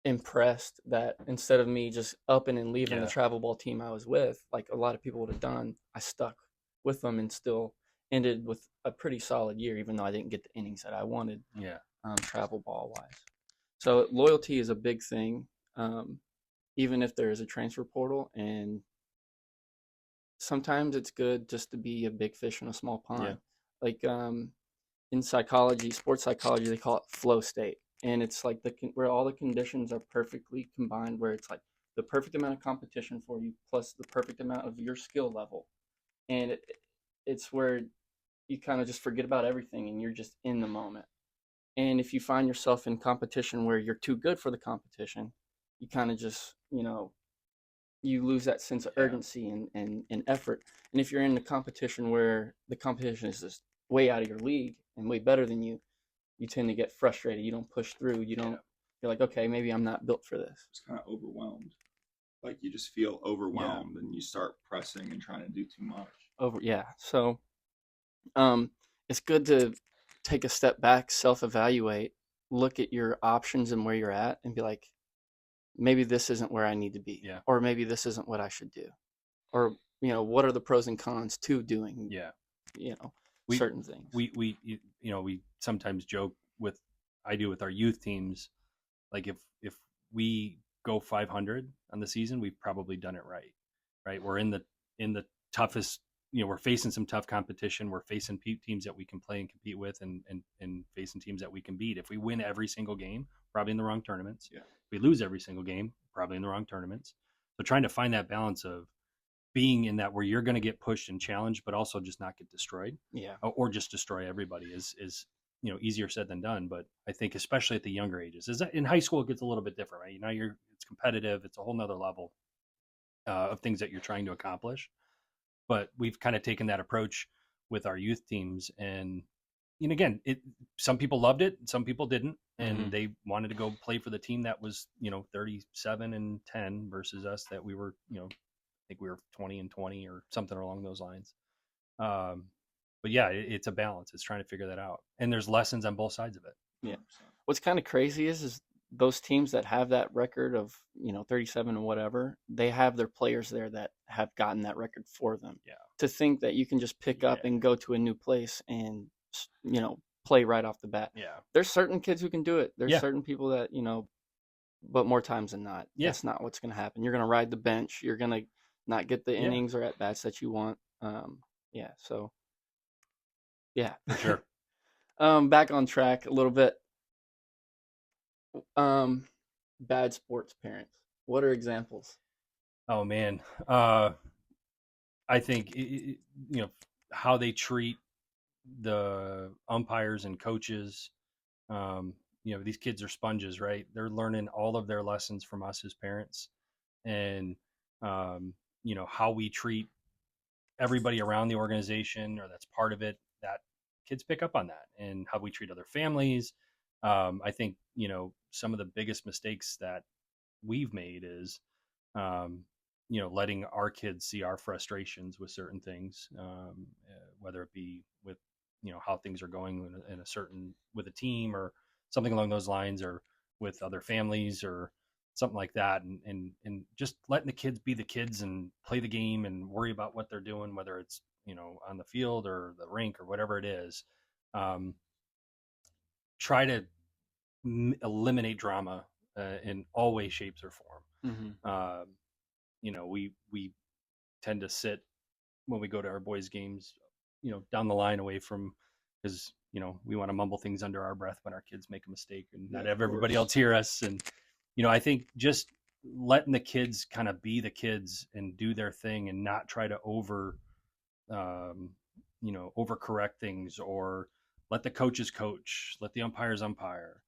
[SPEAKER 1] impressed that instead of me just upping and leaving the travel ball team I was with, like a lot of people would have done, I stuck with them and still ended with a pretty solid year, even though I didn't get the innings that I wanted. Travel ball wise. So loyalty is a big thing, even if there is a transfer portal, and sometimes it's good just to be a big fish in a small pond. Like in psychology, sports psychology, they call it flow state. And it's like where all the conditions are perfectly combined, where it's like the perfect amount of competition for you plus the perfect amount of your skill level. And it's where you kind of just forget about everything and you're just in the moment. And if you find yourself in competition where you're too good for the competition, you kind of just, you lose that sense of urgency and effort. And if you're in the competition where the competition is just way out of your league and way better than you, you tend to get frustrated. You don't push through. You're like, okay, maybe I'm not built for this.
[SPEAKER 3] It's kind of overwhelmed. Like you just feel overwhelmed and you start pressing and trying to do too much.
[SPEAKER 1] So it's good to take a step back, self-evaluate, look at your options and where you're at, and be like, maybe this isn't where I need to be, or maybe this isn't what I should do, or what are the pros and cons to doing certain things.
[SPEAKER 2] We sometimes joke with our youth teams, like if we go 500 on the season, we've probably done it right. We're in the toughest, we're facing some tough competition. We're facing teams that we can play and compete with, and facing teams that we can beat. If we win every single game, probably in the wrong tournaments. If we lose every single game, probably in the wrong tournaments. So trying to find that balance of being in that where you're going to get pushed and challenged, but also just not get destroyed, or just destroy everybody is easier said than done. But I think especially at the younger ages, in high school it gets a little bit different, right? It's competitive. It's a whole nother level of things that you're trying to accomplish. But we've kind of taken that approach with our youth teams, and again, some people loved it, some people didn't, and they wanted to go play for the team that was 37-10 versus us that we were I think we were 20-20 or something along those lines. But yeah, it's a balance. It's trying to figure that out, and there's lessons on both sides of it.
[SPEAKER 1] Yeah. What's kind of crazy is those teams that have that record of 37 and whatever, they have their players there that have gotten that record for them. To think that you can just pick up and go to a new place and play right off the bat. There's certain kids who can do it. There's certain people that but more times than not, that's not what's going to happen. You're going to ride the bench. You're going to not get the innings or at bats that you want. So
[SPEAKER 2] for sure.
[SPEAKER 1] Back on track a little bit. Bad sports parents. What are examples?
[SPEAKER 2] Oh man, I think how they treat the umpires and coaches. These kids are sponges, right? They're learning all of their lessons from us as parents, and how we treat everybody around the organization, or that's part of it. That kids pick up on that, and how we treat other families. I think some of the biggest mistakes that we've made is letting our kids see our frustrations with certain things, whether it be with how things are going in a certain with a team or something along those lines, or with other families or something like that, and just letting the kids be the kids and play the game and worry about what they're doing, whether it's on the field or the rink or whatever it is. Try to eliminate drama in all ways, shapes, or form. We tend to sit when we go to our boys' games, down the line away from, because we want to mumble things under our breath when our kids make a mistake and not have everybody else hear us. And I think just letting the kids kind of be the kids and do their thing, and not try to overcorrect things, or let the coaches coach, let the umpires umpire.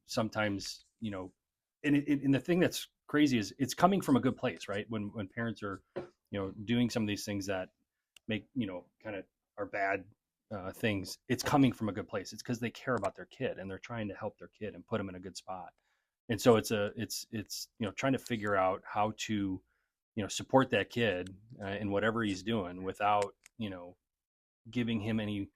[SPEAKER 2] Sometimes, and the thing that's crazy is it's coming from a good place, right? When parents are, doing some of these things that make, kind of are bad things, it's coming from a good place. It's because they care about their kid and they're trying to help their kid and put them in a good spot. And so it's trying to figure out how to, support that kid in whatever he's doing without, giving him any,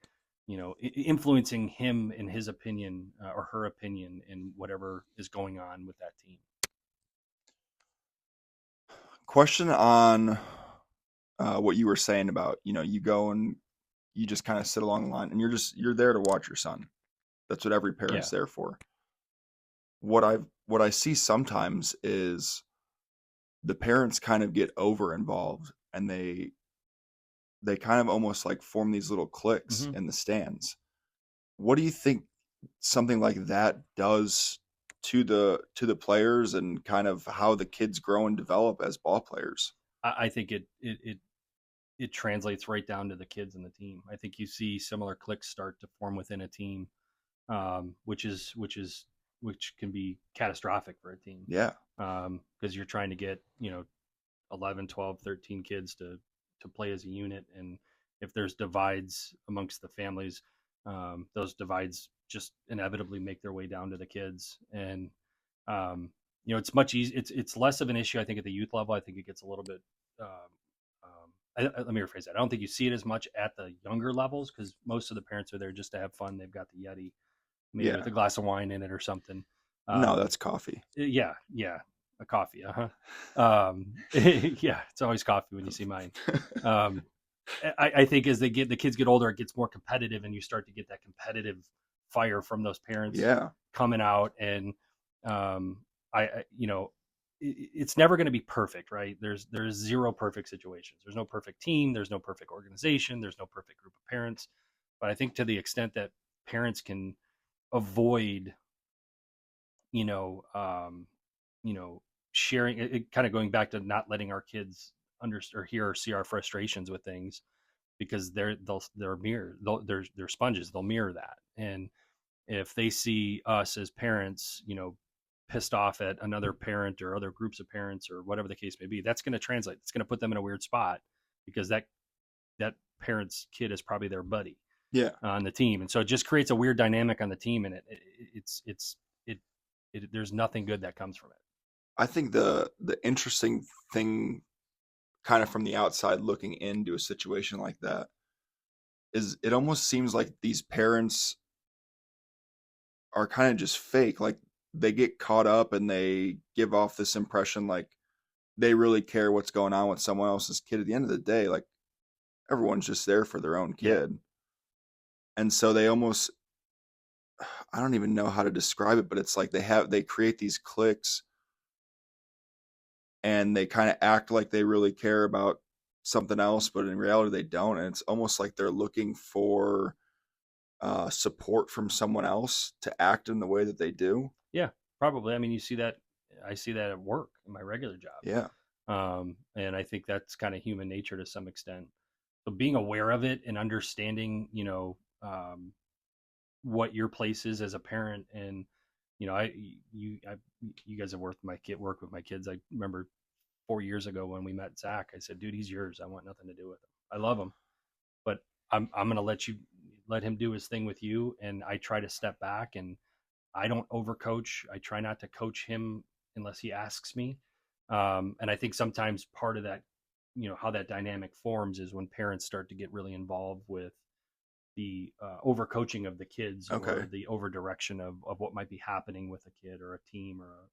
[SPEAKER 2] influencing him in his opinion or her opinion in whatever is going on with that team.
[SPEAKER 3] Question on what you were saying about, you go and you just kind of sit along the line and you're there to watch your son. That's what every parent's there for. What I see sometimes is the parents kind of get over involved, and they kind of almost like form these little cliques in the stands. What do you think something like that does to the players, and kind of how the kids grow and develop as ball players?
[SPEAKER 2] I think it it translates right down to the kids and the team. I think you see similar cliques start to form within a team, which can be catastrophic for a team.
[SPEAKER 3] Yeah.
[SPEAKER 2] Because you're trying to get 11, 12, 13 kids to play as a unit, and if there's divides amongst the families, those divides just inevitably make their way down to the kids. And it's much easier. It's less of an issue, I think, at the youth level. I think it gets a little bit. Let me rephrase that. I don't think you see it as much at the younger levels because most of the parents are there just to have fun. They've got the Yeti, maybe with a glass of wine in it or something.
[SPEAKER 3] No, that's coffee.
[SPEAKER 2] Yeah, a coffee. Yeah, it's always coffee when you see mine. I think as the kids get older, it gets more competitive, and you start to get that competitive fire from those parents coming out. And it's never going to be perfect, right? There's zero perfect situations. There's no perfect team. There's no perfect organization. There's no perfect group of parents. But I think to the extent that parents can avoid, sharing it, kind of going back to not letting our kids hear or see our frustrations with things, because they're mirror, they're sponges. They'll mirror that. And if they see us as parents, pissed off at another parent or other groups of parents or whatever the case may be, that's going to translate. It's going to put them in a weird spot because that parent's kid is probably their buddy on the team. And so it just creates a weird dynamic on the team. And there's nothing good that comes from it.
[SPEAKER 3] I think the interesting thing kind of from the outside looking into a situation like that is it almost seems like these parents are kind of just fake. Like they get caught up and they give off this impression like they really care what's going on with someone else's kid. At the end of the day, like everyone's just there for their own kid. And so they almost, I don't even know how to describe it, but it's like they create these cliques and they kind of act like they really care about something else, but in reality they don't. And it's almost like they're looking for support from someone else to act in the way that they do.
[SPEAKER 2] Yeah, probably. I mean, I see that at work in my regular job.
[SPEAKER 3] Yeah.
[SPEAKER 2] And I think that's kind of human nature to some extent. So being aware of it and understanding, what your place is as a parent. And, you guys have worked with my kids. I remember 4 years ago when we met Zach, I said, dude, he's yours. I want nothing to do with him. I love him, but I'm going to let him do his thing with you. And I try to step back and I don't overcoach. I try not to coach him unless he asks me. And I think sometimes part of that, how that dynamic forms is when parents start to get really involved with the overcoaching of the kids or the over direction of what might be happening with a kid or a team or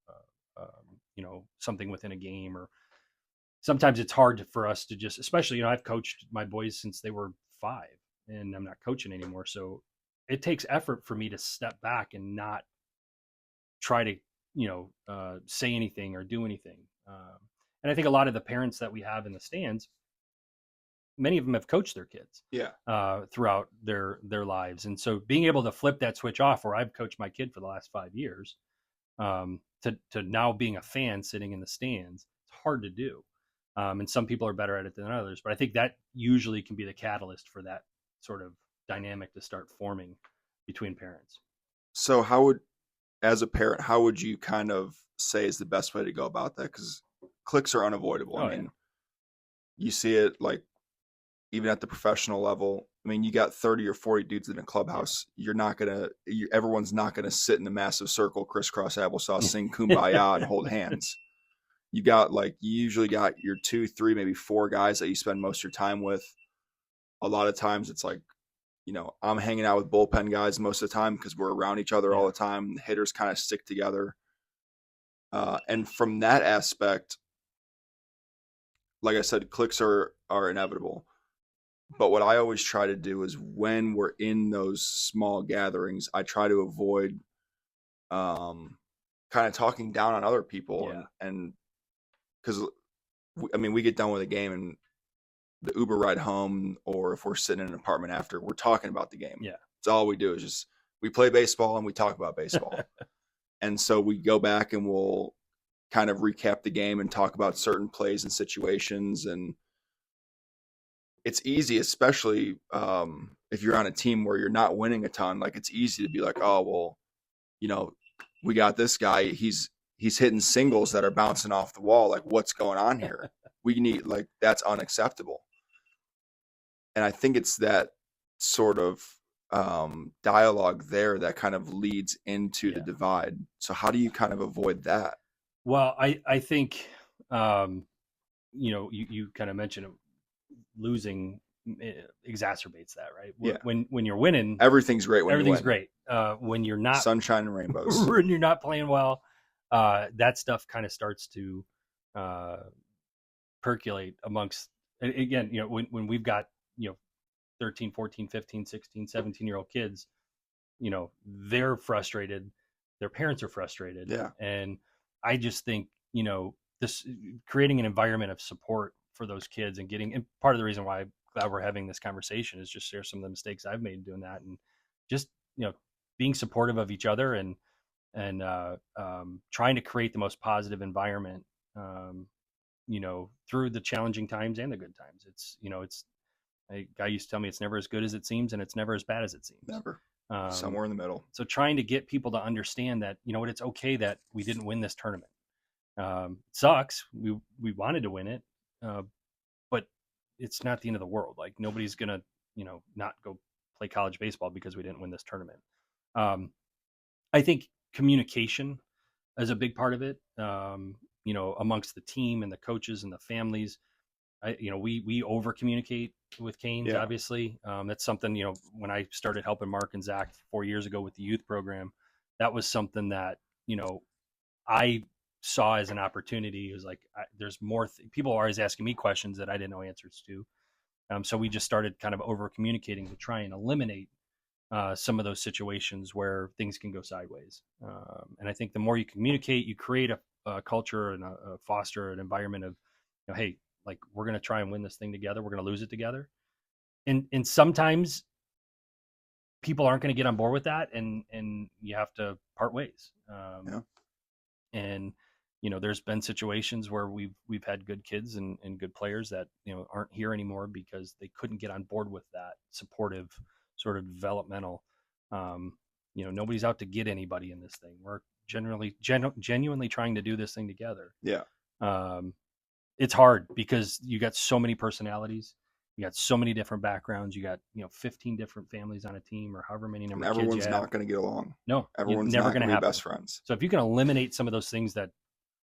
[SPEAKER 2] something within a game. Or sometimes it's hard for us to just, especially, I've coached my boys since they were 5 and I'm not coaching anymore. So it takes effort for me to step back and not try to, say anything or do anything. And I think a lot of the parents that we have in the stands, many of them have coached their kids throughout their lives. And so being able to flip that switch off, where I've coached my kid for the last 5 years, to now being a fan sitting in the stands, it's hard to do. And some people are better at it than others, but I think that usually can be the catalyst for that sort of dynamic to start forming between parents.
[SPEAKER 3] So as a parent, how would you kind of say is the best way to go about that? Because cliques are unavoidable. I mean, you see it like even at the professional level. I mean, you got 30 or 40 dudes in a clubhouse. You're not going to, everyone's not going to sit in a massive circle, crisscross applesauce, sing Kumbaya and hold hands. You usually got your 2, 3, maybe 4 guys that you spend most of your time with. A lot of times it's like, I'm hanging out with bullpen guys most of the time because we're around each other all the time. The hitters kind of stick together. And from that aspect, like I said, cliques are inevitable. But what I always try to do is when we're in those small gatherings, I try to avoid kind of talking down on other people. And because, we get done with a game and the Uber ride home, or if we're sitting in an apartment after, we're talking about the game.
[SPEAKER 2] Yeah.
[SPEAKER 3] It's all we do is just, we play baseball and we talk about baseball. And so we go back and we'll kind of recap the game and talk about certain plays and situations. And it's easy, especially if you're on a team where you're not winning a ton. Like it's easy to be like, oh well, you know, we got this guy. He's hitting singles that are bouncing off the wall. Like what's going on here? We need like that's unacceptable. And I think it's that sort of dialogue there that kind of leads into the divide. So how do you kind of avoid that?
[SPEAKER 2] Well, I think you kind of mentioned losing exacerbates that, right?
[SPEAKER 3] Yeah.
[SPEAKER 2] When you're winning,
[SPEAKER 3] everything's great.
[SPEAKER 2] Everything's great. When you're not,
[SPEAKER 3] sunshine and rainbows.
[SPEAKER 2] when you're not playing well, that stuff kind of starts to percolate amongst. Again, when we've got 13, 14, 15, 16, 17-year-old kids, they're frustrated. Their parents are frustrated.
[SPEAKER 3] Yeah.
[SPEAKER 2] And I just think, this creating an environment of support for those kids and part of the reason why I'm glad we're having this conversation is just share some of the mistakes I've made doing that, and just, being supportive of each other and trying to create the most positive environment, through the challenging times and the good times. It's, a guy used to tell me it's never as good as it seems, and it's never as bad as it seems.
[SPEAKER 3] Never. Somewhere in the middle.
[SPEAKER 2] So trying to get people to understand that, it's okay that we didn't win this tournament. It sucks. We wanted to win it, but it's not the end of the world. Like nobody's gonna, not go play college baseball because we didn't win this tournament. I think communication is a big part of it. Amongst the team and the coaches and the families. We over communicate with Canes, obviously. That's something, when I started helping Mark and Zach 4 years ago with the youth program, that was something that, I saw as an opportunity. It was like, there's more, people are always asking me questions that I didn't know answers to. So we just started kind of over communicating to try and eliminate some of those situations where things can go sideways. And I think the more you communicate, you create a culture and foster an environment of, hey, like we're going to try and win this thing together. We're going to lose it together. And sometimes people aren't going to get on board with that, and you have to part ways. And there's been situations where we've had good kids and good players that aren't here anymore because they couldn't get on board with that supportive sort of developmental. Nobody's out to get anybody in this thing. We're genuinely trying to do this thing together.
[SPEAKER 3] Yeah.
[SPEAKER 2] It's hard because you got so many personalities, you got so many different backgrounds, you got 15 different families on a team, or however many number of kids you have.
[SPEAKER 3] Everyone's not going to get along.
[SPEAKER 2] No,
[SPEAKER 3] everyone's
[SPEAKER 2] never
[SPEAKER 3] not going to be best friends.
[SPEAKER 2] So if you can eliminate some of those things that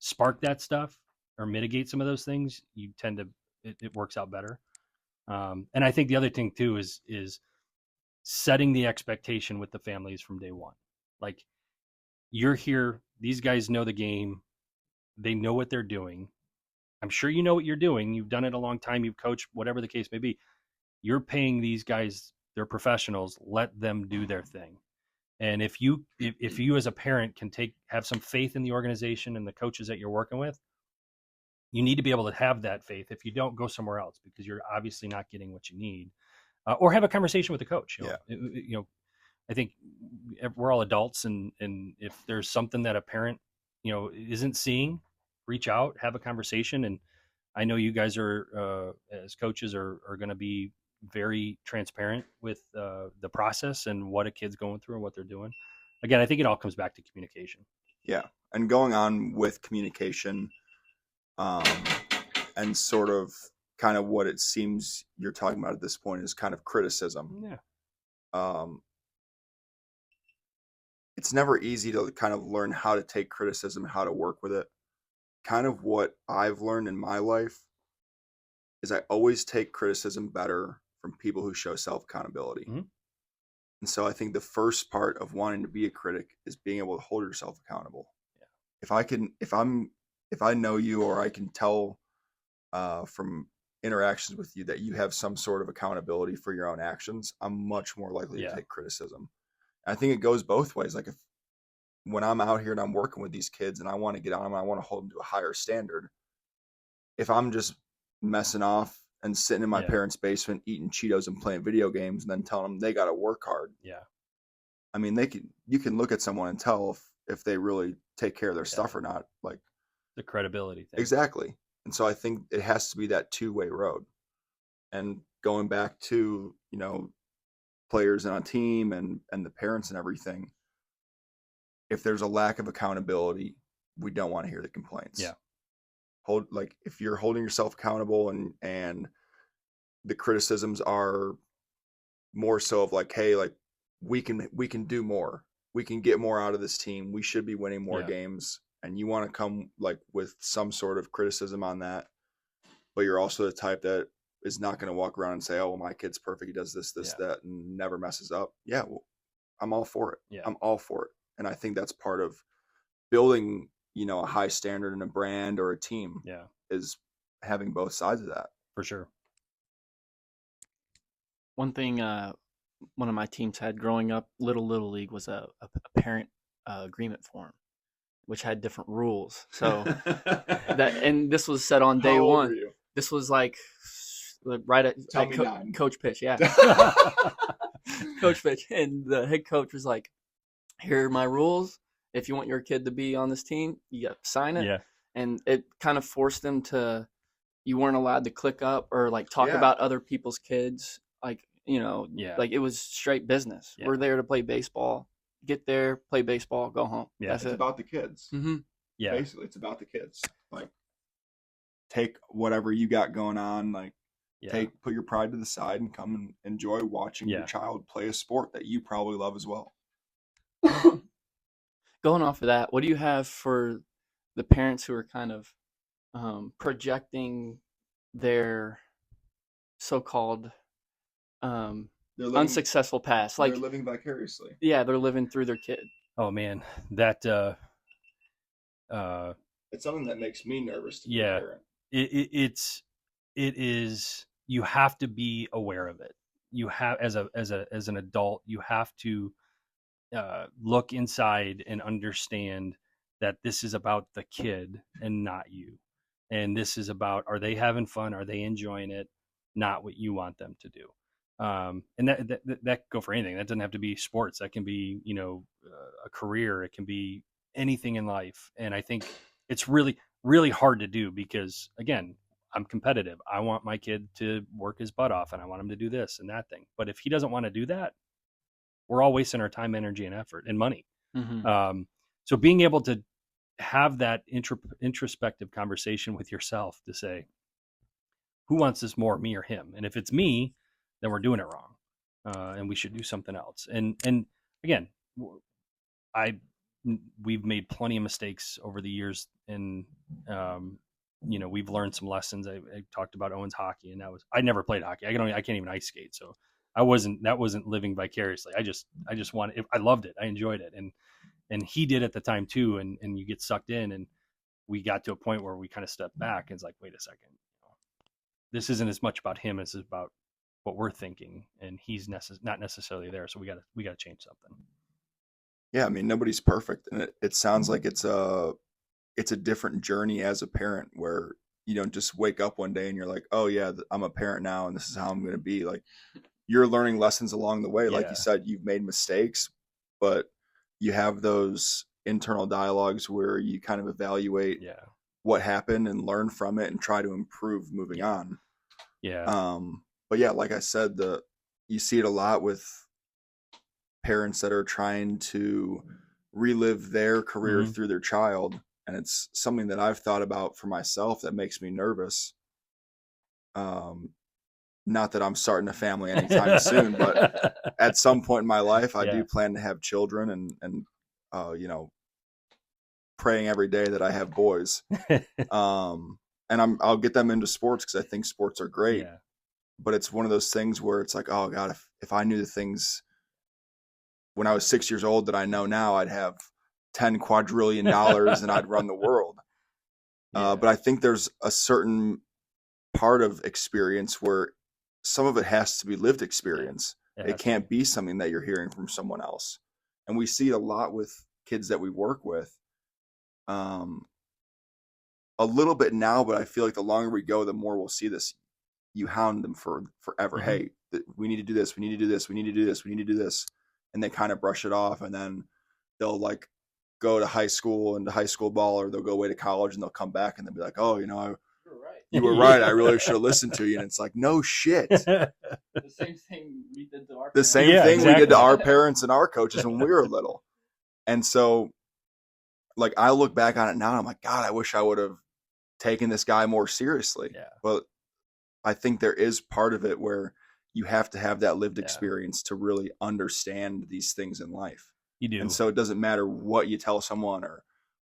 [SPEAKER 2] spark that stuff or mitigate some of those things, you tend to it works out better. And I think the other thing too is setting the expectation with the families from day one. Like, you're here, these guys know the game, they know what they're doing. I'm sure you know what you're doing. You've done it a long time. You've coached, whatever the case may be. You're paying these guys, they're professionals. Let them do their thing. And if you as a parent can have some faith in the organization and the coaches that you're working with, you need to be able to have that faith. If you don't, go somewhere else, because you're obviously not getting what you need. Or have a conversation with the coach. I think we're all adults, and if there's something that a parent isn't seeing, reach out, have a conversation. And I know you guys are as coaches are going to be very transparent with the process and what a kid's going through and what they're doing. Again, I think it all comes back to communication.
[SPEAKER 3] Yeah. And going on with communication, and sort of kind of what it seems you're talking about at this point is kind of criticism.
[SPEAKER 2] Yeah.
[SPEAKER 3] It's never easy to kind of learn how to take criticism and how to work with it. Kind of what I've learned in my life is I always take criticism better from people who show self-accountability.
[SPEAKER 2] Mm-hmm.
[SPEAKER 3] And so I think the first part of wanting to be a critic is being able to hold yourself accountable. Yeah. If I know you, or I can tell from interactions with you that you have some sort of accountability for your own actions, I'm much more likely to take criticism. And I think it goes both ways. Like when I'm out here and I'm working with these kids and I want to get on them, I want to hold them to a higher standard. If I'm just messing off and sitting in my parents' basement eating Cheetos and playing video games and then telling them they got to work hard.
[SPEAKER 2] Yeah.
[SPEAKER 3] I mean, you can look at someone and tell if they really take care of their stuff or not. Like
[SPEAKER 2] the credibility thing.
[SPEAKER 3] Exactly. And so I think it has to be that two-way road. And going back to, you know, players on a team and the parents and everything, if there's a lack of accountability, we don't want to hear the complaints.
[SPEAKER 2] Yeah.
[SPEAKER 3] Like if you're holding yourself accountable and the criticisms are more so of like, hey, like we can do more. We can get more out of this team. We should be winning more games. And you want to come like with some sort of criticism on that, but you're also the type that is not going to walk around and say, oh, well, my kid's perfect. He does this, that, and never messes up. Yeah. Well, I'm all for it.
[SPEAKER 2] Yeah.
[SPEAKER 3] I'm all for it. And I think that's part of building, you know, a high standard in a brand or a team.
[SPEAKER 2] Yeah.
[SPEAKER 3] Is having both sides of that.
[SPEAKER 2] For sure.
[SPEAKER 1] One thing one of my teams had growing up, Little League, was a parent agreement form, which had different rules. So and this was set on day
[SPEAKER 3] How old
[SPEAKER 1] one.
[SPEAKER 3] were you?
[SPEAKER 1] This was like right at coach pitch, yeah. Coach pitch, and the head coach was like, "Here are my rules. If you want your kid to be on this team, you got to sign it."
[SPEAKER 2] Yeah.
[SPEAKER 1] And it kind of forced them to. You weren't allowed to click up or like talk about other people's kids. Like, you know, like it was straight business.
[SPEAKER 2] Yeah.
[SPEAKER 1] We're there to play baseball. Get there, play baseball, go home.
[SPEAKER 2] Yeah.
[SPEAKER 1] That's
[SPEAKER 3] It's
[SPEAKER 1] it.
[SPEAKER 3] about the kids.
[SPEAKER 1] Mm-hmm.
[SPEAKER 2] Yeah.
[SPEAKER 3] Basically, it's about the kids. Like, take whatever you got going on. Like, put your pride to the side and come and enjoy watching your child play a sport that you probably love as well.
[SPEAKER 1] Going off of that, what do you have for the parents who are kind of projecting their so-called unsuccessful past? Like
[SPEAKER 3] they're living vicariously.
[SPEAKER 1] Yeah, they're living through their kid.
[SPEAKER 2] Oh man, that
[SPEAKER 3] it's something that makes me nervous to be a parent.
[SPEAKER 2] It is. You have to be aware of it. You have, as an adult, you have to look inside and understand that this is about the kid and not you. And this is about, are they having fun? Are they enjoying it? Not what you want them to do. And that go for anything. That doesn't have to be sports. That can be, you know, a career. It can be anything in life. And I think it's really, really hard to do because, again, I'm competitive. I want my kid to work his butt off and I want him to do this and that thing. But if he doesn't want to do that, we're all wasting our time, energy, and effort and money.
[SPEAKER 1] Mm-hmm.
[SPEAKER 2] So being able to have that introspective conversation with yourself to say, who wants this more, me or him? And if it's me, then we're doing it wrong. And we should do something else. And again, we've made plenty of mistakes over the years, and you know, we've learned some lessons. I talked about Owen's hockey, and I never played hockey. I can't even ice skate. So that wasn't living vicariously. I just wanted it. I loved it. I enjoyed it. And he did at the time too. And you get sucked in, and we got to a point where we kind of stepped back and it's like, wait a second, this isn't as much about him as it's about what we're thinking. And he's not necessarily there. So we got to change something.
[SPEAKER 3] Yeah. I mean, nobody's perfect. And it sounds like it's a different journey as a parent where you don't just wake up one day and you're like, oh yeah, I'm a parent now and this is how I'm going to be. Like, you're learning lessons along the way. Like you said, you've made mistakes, but you have those internal dialogues where you kind of evaluate what happened and learn from it and try to improve moving on.
[SPEAKER 2] Yeah.
[SPEAKER 3] But yeah, like I said, you see it a lot with parents that are trying to relive their career through their child. And it's something that I've thought about for myself that makes me nervous. Not that I'm starting a family anytime soon, but at some point in my life, I do plan to have children and you know, praying every day that I have boys. And I'll get them into sports because I think sports are great.
[SPEAKER 2] Yeah. But
[SPEAKER 3] it's one of those things where it's like, oh God, if I knew the things when I was 6 years old that I know now, I'd have $10 quadrillion and I'd run the world. But I think there's a certain part of experience where some of it has to be lived experience. It can't be something that you're hearing from someone else. And we see it a lot with kids that we work with. A little bit now, but I feel like the longer we go, the more we'll see this. You hound them forever.
[SPEAKER 2] Mm-hmm.
[SPEAKER 3] Hey, we need to do this. We need to do this. We need to do this. We need to do this. And they kind of brush it off. And then they'll like go to high school and to high school ball, or they'll go away to college and they'll come back and they'll be like, oh, you know, you were right. I really should have listened to you. And it's like, no shit.
[SPEAKER 1] The same thing we did to our
[SPEAKER 3] The
[SPEAKER 1] parents.
[SPEAKER 3] same
[SPEAKER 2] Yeah,
[SPEAKER 3] thing we did to
[SPEAKER 2] exactly.
[SPEAKER 3] our parents and our coaches when we were little. And so, like, I look back on it now and I'm like, God, I wish I would have taken this guy more seriously.
[SPEAKER 2] Yeah.
[SPEAKER 3] But I think there is part of it where you have to have that lived
[SPEAKER 2] Yeah.
[SPEAKER 3] experience to really understand these things in life.
[SPEAKER 2] You do.
[SPEAKER 3] And so it doesn't matter what you tell someone or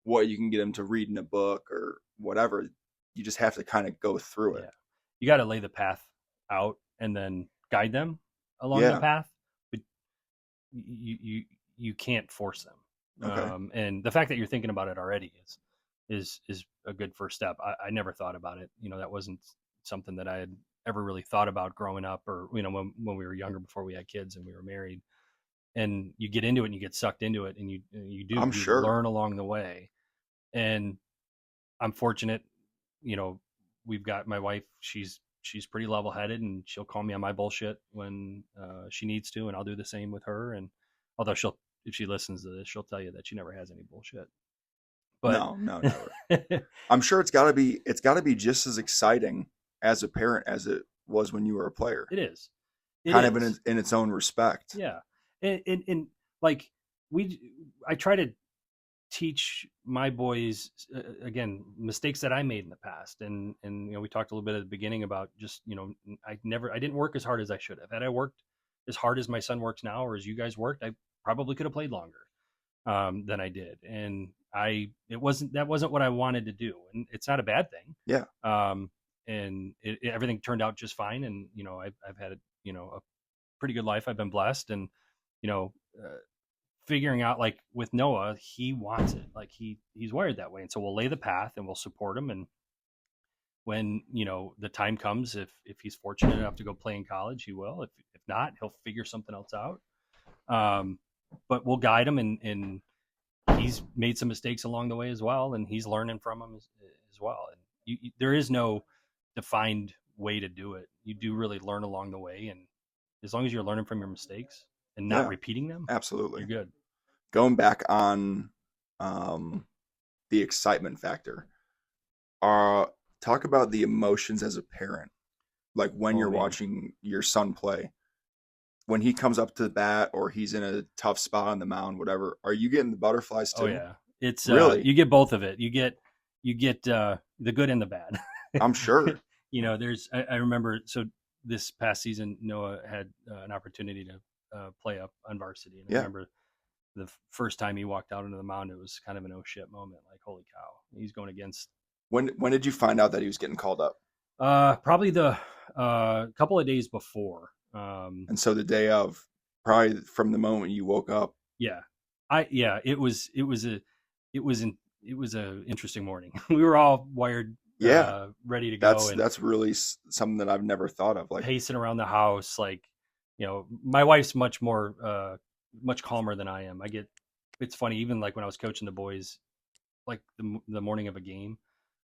[SPEAKER 3] what you can get them to read in a book or whatever. You just have to kind of go through it.
[SPEAKER 2] Yeah. You got to lay the path out and then guide them along the path, but you can't force them.
[SPEAKER 3] Okay.
[SPEAKER 2] And the fact that you're thinking about it already is a good first step. I never thought about it. That wasn't something that I had ever really thought about growing up, or when we were younger, before we had kids and we were married. And you get into it and you get sucked into it, and you do
[SPEAKER 3] I'm sure.
[SPEAKER 2] learn along the way. And I'm fortunate, we've got my wife. She's pretty level headed, and she'll call me on my bullshit when she needs to, and I'll do the same with her. And although if she listens to this, she'll tell you that she never has any bullshit. But
[SPEAKER 3] No, never. I'm sure it's got to be just as exciting as a parent as it was when you were a player.
[SPEAKER 2] It is.
[SPEAKER 3] Kind of in its own respect.
[SPEAKER 2] Yeah. And like I try to teach my boys, again, mistakes that I made in the past. And we talked a little bit at the beginning about just, I didn't work as hard as I should have. Had I worked as hard as my son works now, or as you guys worked, I probably could have played longer than I did. And that wasn't what I wanted to do. And it's not a bad thing.
[SPEAKER 3] Yeah.
[SPEAKER 2] And everything turned out just fine. And, I've had, a pretty good life. I've been blessed. And, figuring out, like with Noah, he wants it. Like he's wired that way. And so we'll lay the path and we'll support him. And when, the time comes, if he's fortunate enough to go play in college, he will. If not, he'll figure something else out. But we'll guide him, and he's made some mistakes along the way as well. And he's learning from them as well. And there is no defined way to do it. You do really learn along the way. And as long as you're learning from your mistakes and not repeating them,
[SPEAKER 3] absolutely,
[SPEAKER 2] you're good.
[SPEAKER 3] Going back on the excitement factor, talk about the emotions as a parent, like when you're watching your son play, when he comes up to the bat or he's in a tough spot on the mound, whatever. Are you getting the butterflies too?
[SPEAKER 2] Oh yeah, it's
[SPEAKER 3] really,
[SPEAKER 2] you get both of it. You get the good and the bad.
[SPEAKER 3] I'm sure.
[SPEAKER 2] I remember, so this past season, Noah had an opportunity to play up on varsity. And I remember the first time he walked out into the mound, it was kind of an oh shit moment. Like, holy cow, he's going against.
[SPEAKER 3] When did you find out that he was getting called up?
[SPEAKER 2] Probably the couple of days before.
[SPEAKER 3] And so the day of, probably from the moment you woke up.
[SPEAKER 2] Yeah, it was a interesting morning. We were all wired. Ready to go.
[SPEAKER 3] That's really something that I've never thought of. Like
[SPEAKER 2] pacing around the house, like, my wife's much calmer than I am. It's funny, even like when I was coaching the boys, like the morning of a game,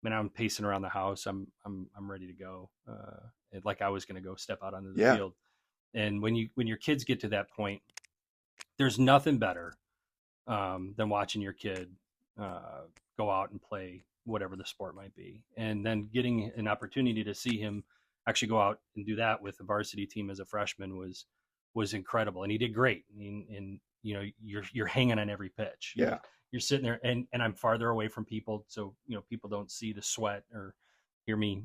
[SPEAKER 2] I'm pacing around the house. I'm ready to go. Like I was going to go step out onto the field. And when your kids get to that point, there's nothing better than watching your kid go out and play whatever the sport might be, and then getting an opportunity to see him actually go out and do that with the varsity team as a freshman was incredible. And he did great. And you're hanging on every pitch.
[SPEAKER 3] Yeah,
[SPEAKER 2] you're sitting there, and I'm farther away from people, so people don't see the sweat or hear me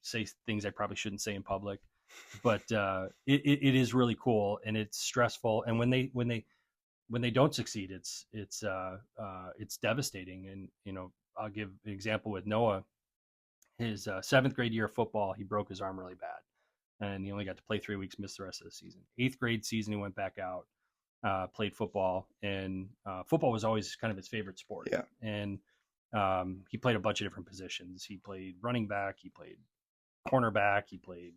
[SPEAKER 2] say things I probably shouldn't say in public. But it is really cool, and it's stressful. And when they don't succeed, it's devastating. And I'll give an example with Noah. His 7th grade year of football, he broke his arm really bad, and he only got to play 3 weeks, missed the rest of the season. 8th grade season, he went back out, played football, and football was always kind of his favorite sport.
[SPEAKER 3] Yeah.
[SPEAKER 2] And he played a bunch of different positions. He played running back, he played cornerback, he played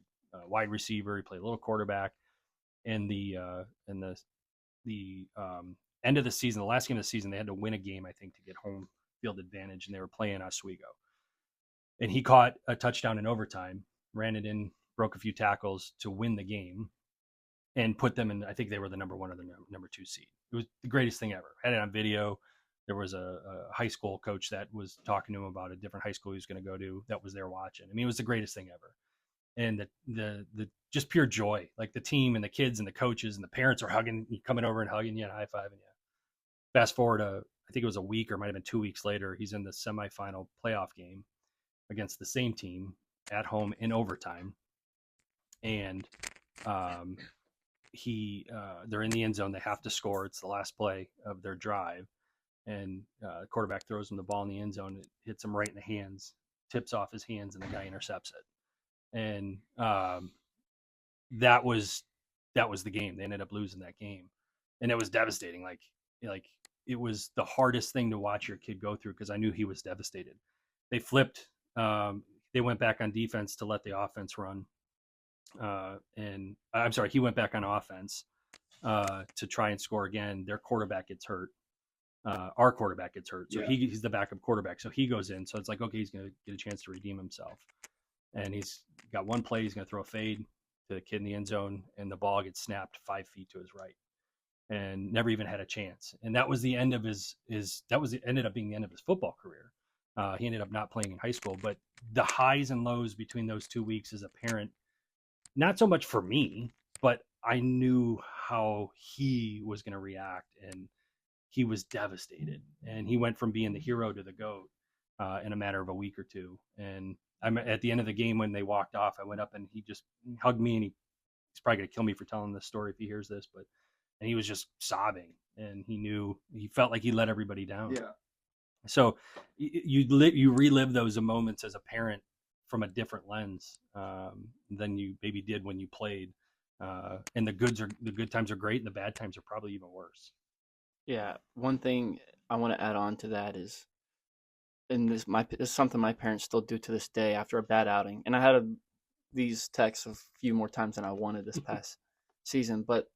[SPEAKER 2] wide receiver, he played a little quarterback. And the end of the season, the last game of the season, they had to win a game, I think, to get home field advantage, and they were playing Oswego. And he caught a touchdown in overtime, ran it in, broke a few tackles to win the game, and put them in. I think they were the number 1 or the number 2 seed. It was the greatest thing ever. Had it on video. there was a high school coach that was talking to him about a different high school he was going to go to that was there watching. I mean, it was the greatest thing ever. And the just pure joy, like the team and the kids and the coaches and the parents are hugging, coming over and hugging you and high-fiving you. Fast forward I think it was a week or might have been 2 weeks later, he's in the semifinal playoff game against the same team at home in overtime. And they're in the end zone. They have to score. It's the last play of their drive. And the quarterback throws him the ball in the end zone. It hits him right in the hands, tips off his hands, and the guy intercepts it. And that was the game. They ended up losing that game. And it was devastating. Like it was the hardest thing to watch your kid go through because I knew he was devastated. They flipped. They went back on defense to let the offense run. And I'm sorry, he went back on offense to try and score again. Their quarterback gets hurt. Our quarterback gets hurt. So he's the backup quarterback. So he goes in. So it's like, okay, he's going to get a chance to redeem himself. And he's got one play. He's going to throw a fade to the kid in the end zone, and the ball gets snapped 5 feet to his right, and never even had a chance. And that was the end of ended up being the end of his football career. He ended up not playing in high school, but the highs and lows between those 2 weeks as a parent, not so much for me, but I knew how he was going to react, and he was devastated. And he went from being the hero to the GOAT in a matter of a week or two. And I'm at the end of the game when they walked off, I went up and he just hugged me, and he's probably going to kill me for telling this story if he hears this, and he was just sobbing, and he felt like he let everybody down.
[SPEAKER 3] Yeah.
[SPEAKER 2] So you relive those moments as a parent from a different lens than you maybe did when you played. And the good times are great, and the bad times are probably even worse.
[SPEAKER 1] Yeah. One thing I want to add on to that is, and this is something my parents still do to this day after a bad outing. And I had these texts a few more times than I wanted this past season, but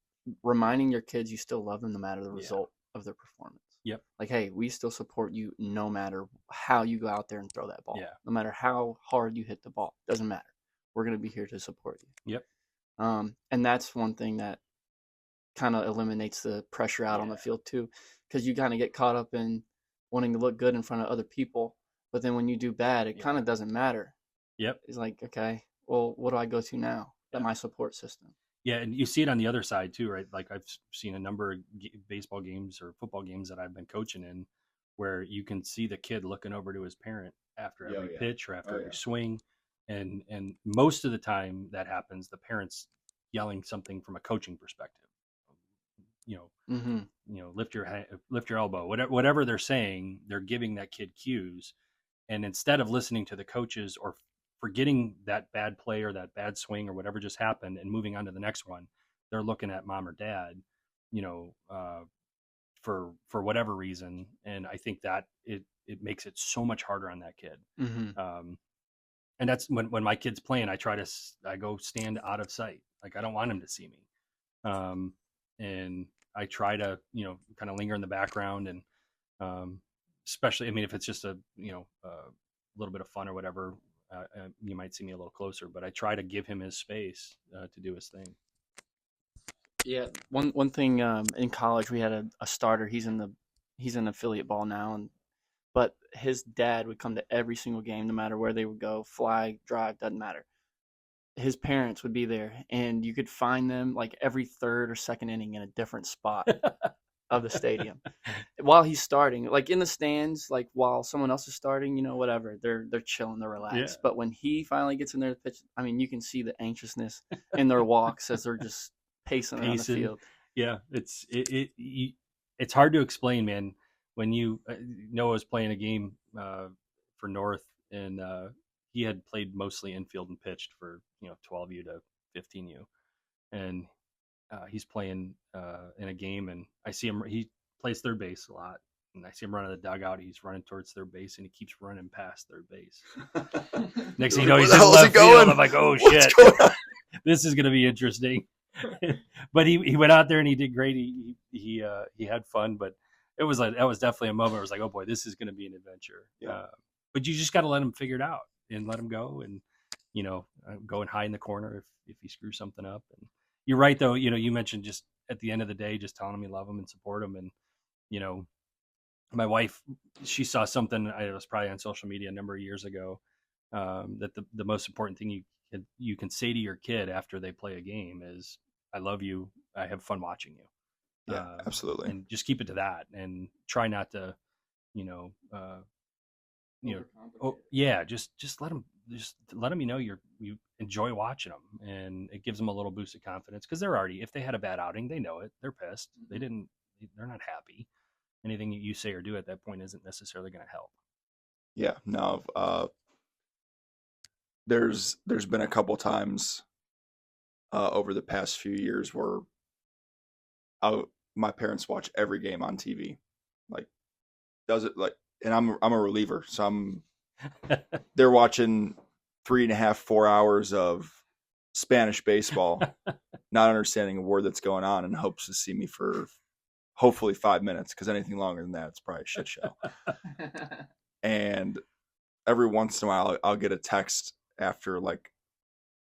[SPEAKER 1] reminding your kids you still love them no matter the result of their performance.
[SPEAKER 2] Yep.
[SPEAKER 1] Like, hey, we still support you no matter how you go out there and throw that ball.
[SPEAKER 2] Yeah.
[SPEAKER 1] No matter how hard you hit the ball. Doesn't matter. We're going to be here to support you.
[SPEAKER 2] Yep.
[SPEAKER 1] And that's one thing that kind of eliminates the pressure out on the field too, because you kind of get caught up in wanting to look good in front of other people. But then when you do bad, it kind of doesn't matter.
[SPEAKER 2] Yep.
[SPEAKER 1] It's like, okay, well, what do I go to now? My support system.
[SPEAKER 2] Yeah, and you see it on the other side too, right? Like I've seen a number of baseball games or football games that I've been coaching in where you can see the kid looking over to his parent after every pitch or after every swing. And most of the time that happens, the parent's yelling something from a coaching perspective. Lift your elbow, whatever they're saying, they're giving that kid cues. And instead of listening to the coaches or forgetting that bad play or that bad swing or whatever just happened and moving on to the next one, they're looking at mom or dad, for whatever reason. And I think that it makes it so much harder on that kid.
[SPEAKER 1] Mm-hmm.
[SPEAKER 2] And that's when my kid's playing, I go stand out of sight. Like I don't want him to see me. And I try to, kind of linger in the background and, especially, I mean, if it's just a little bit of fun or whatever, you might see me a little closer, but I try to give him his space to do his thing.
[SPEAKER 1] Yeah. One thing, in college, we had a starter. He's in affiliate ball now. But his dad would come to every single game, no matter where they would go, fly, drive, doesn't matter. His parents would be there, and you could find them like every third or second inning in a different spot of the stadium while he's starting, like in the stands, like while someone else is starting, whatever, they're chilling, they're relaxed. Yeah. But when he finally gets in there to pitch, I mean, you can see the anxiousness in their walks as they're just pacing around the field. Yeah.
[SPEAKER 2] It's hard to explain, man. When Noah was playing a game for North, and he had played mostly infield and pitched for 12U to 15U, and he's playing in a game, and I see him. He plays third base a lot, and I see him running the dugout. He's running towards third base, and he keeps running past third base. Next thing you know, he's in left field. I'm like, oh shit, this is gonna be interesting. But he went out there and he did great. He had fun, but that was definitely a moment where I was like, oh boy, this is gonna be an adventure. Yeah. But you just got to let him figure it out and let him go, and go and hide in the corner if he screws something up. And you're right, though. You mentioned just at the end of the day, just telling him you love him and support him. And, my wife, she saw something, I was probably on social media a number of years ago, that the most important thing you can say to your kid after they play a game is, I love you. I have fun watching you.
[SPEAKER 3] Yeah, absolutely.
[SPEAKER 2] And just keep it to that, and try not to, you know, just let them, you enjoy watching them, and it gives them a little boost of confidence, because they're already, if they had a bad outing, they know it, they're pissed, they're not happy. Anything you say or do at that point isn't necessarily going to help.
[SPEAKER 3] Yeah, no. There's been a couple times over the past few years where my parents watch every game on TV, like, does it like, and I'm a reliever, so they're watching 3.5, 4 hours of Spanish baseball, not understanding a word that's going on, and hopes to see me for hopefully 5 minutes, because anything longer than that, it's probably a shit show. And every once in a while, I'll get a text after like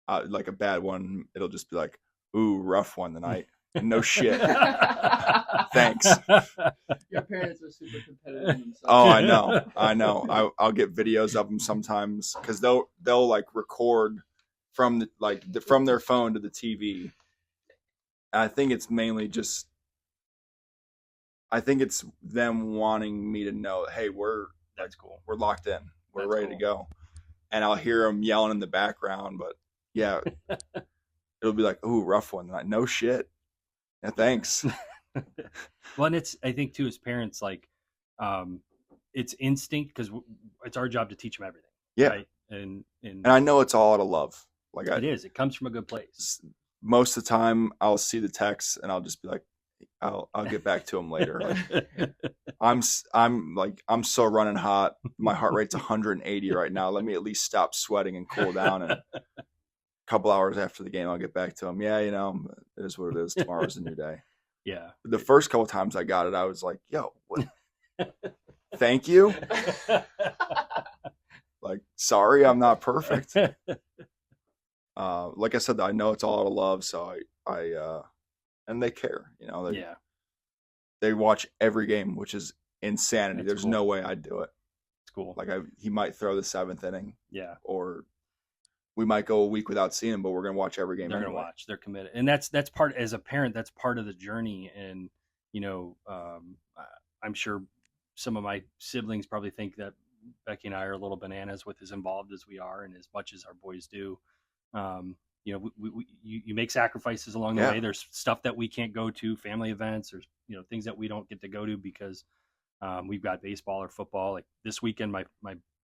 [SPEAKER 3] a bad one. It'll just be like, "Ooh, rough one tonight." No shit. Thanks.
[SPEAKER 1] Your parents are super competitive in themselves.
[SPEAKER 3] Oh, I know. I'll get videos of them sometimes, because they'll like record from from their phone to the TV. And I think it's mainly just, I think it's them wanting me to know, hey,
[SPEAKER 2] that's cool.
[SPEAKER 3] We're locked in. We're ready to go. And I'll hear them yelling in the background, but yeah, it'll be like, "Ooh, rough one." Like, no shit. Yeah, thanks.
[SPEAKER 2] Well, and it's, I think too, as parents, like, it's instinct, because it's our job to teach them everything.
[SPEAKER 3] Yeah.
[SPEAKER 2] Right? And
[SPEAKER 3] I know it's all out of love. Like,
[SPEAKER 2] it comes from a good place.
[SPEAKER 3] Most of the time I'll see the text and I'll just be like, I'll get back to them later. Like, I'm so running hot. My heart rate's 180 right now. Let me at least stop sweating and cool down. And a couple hours after the game, I'll get back to them. Yeah, it is what it is. Tomorrow's a new day.
[SPEAKER 2] Yeah.
[SPEAKER 3] The first couple times I got it, I was like, "Yo, what? Thank you." Like, sorry, I'm not perfect. Like I said, I know it's all out of love, so I and they care, they watch every game, which is insanity. There's no way I'd do it.
[SPEAKER 2] It's cool.
[SPEAKER 3] Like, he might throw the 7th inning.
[SPEAKER 2] Yeah.
[SPEAKER 3] Or we might go a week without seeing him, but we're going to watch every game.
[SPEAKER 2] They're going to watch. They're committed. And that's part, as a parent, that's part of the journey. And, I'm sure some of my siblings probably think that Becky and I are a little bananas with as involved as we are, and as much as our boys do. You make sacrifices along the way. There's stuff that we can't go to, family events, or things that we don't get to go to because we've got baseball or football. Like this weekend, my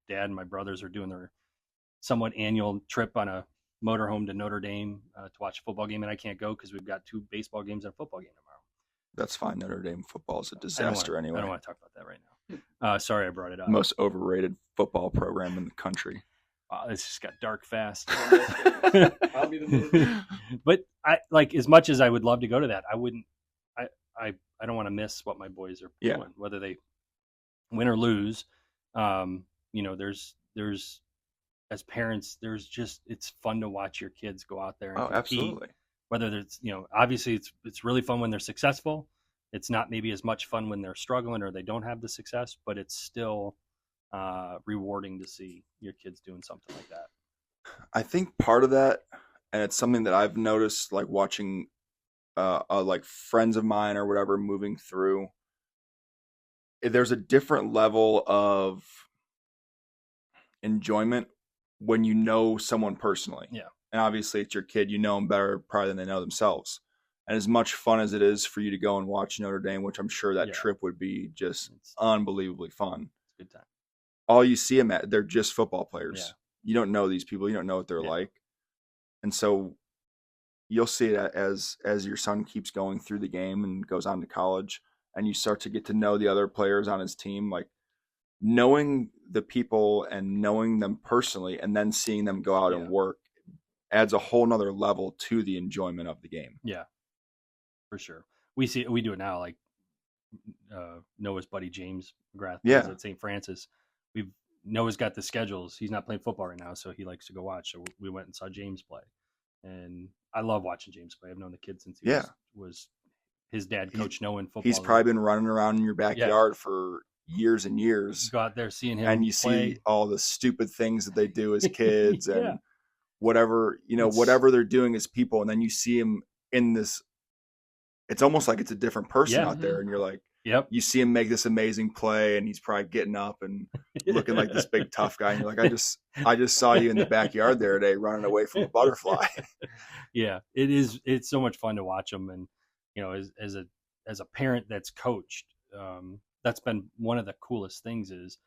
[SPEAKER 2] dad and my brothers are doing their somewhat annual trip on a motorhome to Notre Dame to watch a football game, and I can't go because we've got 2 baseball games and a football game tomorrow.
[SPEAKER 3] That's fine. Notre Dame football is a disaster anyway.
[SPEAKER 2] I don't want to talk about that right now. Sorry I brought it up.
[SPEAKER 3] Most overrated football program in the country.
[SPEAKER 2] Wow, this just got dark fast.
[SPEAKER 1] I'll be the movie.
[SPEAKER 2] But I, like, as much as I would love to go to that, I wouldn't. I don't want to miss what my boys are doing, whether they win or lose. There's as parents, it's fun to watch your kids go out there and compete.
[SPEAKER 3] Absolutely.
[SPEAKER 2] Whether it's, obviously it's really fun when they're successful. It's not maybe as much fun when they're struggling or they don't have the success, but it's still rewarding to see your kids doing something like that.
[SPEAKER 3] I think part of that, and it's something that I've noticed, like watching like friends of mine or whatever moving through, there's a different level of enjoyment when you know someone personally.
[SPEAKER 2] Yeah.
[SPEAKER 3] And obviously it's your kid, you know them better probably than they know themselves. And as much fun as it is for you to go and watch Notre Dame, which I'm sure that trip would be just unbelievably fun.
[SPEAKER 2] It's a good time.
[SPEAKER 3] All you see them at, they're just football players.
[SPEAKER 2] Yeah.
[SPEAKER 3] You don't know these people. You don't know what they're like. And so you'll see it as your son keeps going through the game and goes on to college, and you start to get to know the other players on his team, like knowing the people and knowing them personally, and then seeing them go out and work adds a whole nother level to the enjoyment of the game.
[SPEAKER 2] Yeah, for sure. We do it now. Like Noah's buddy James McGrath plays at St. Francis. Noah's got the schedules. He's not playing football right now, so he likes to go watch. So we went and saw James play, and I love watching James play. I've known the kid since he was his dad coached Noah in football.
[SPEAKER 3] He's probably been running around in your backyard for years and years.
[SPEAKER 2] Go out there seeing him
[SPEAKER 3] and you
[SPEAKER 2] play.
[SPEAKER 3] see all the stupid things that they do as kids
[SPEAKER 2] Yeah.
[SPEAKER 3] and whatever, whatever they're doing as people. And then you see him in this, it's almost like it's a different person
[SPEAKER 2] Yeah.
[SPEAKER 3] out there. And you're like,
[SPEAKER 2] Yep.
[SPEAKER 3] you see him make this amazing play and he's probably getting up and looking like this big tough guy. And you're like, I just saw you in the backyard there today running away from a butterfly.
[SPEAKER 2] Yeah, it is. It's so much fun to watch them. And, as a parent that's coached, that's been one of the coolest things is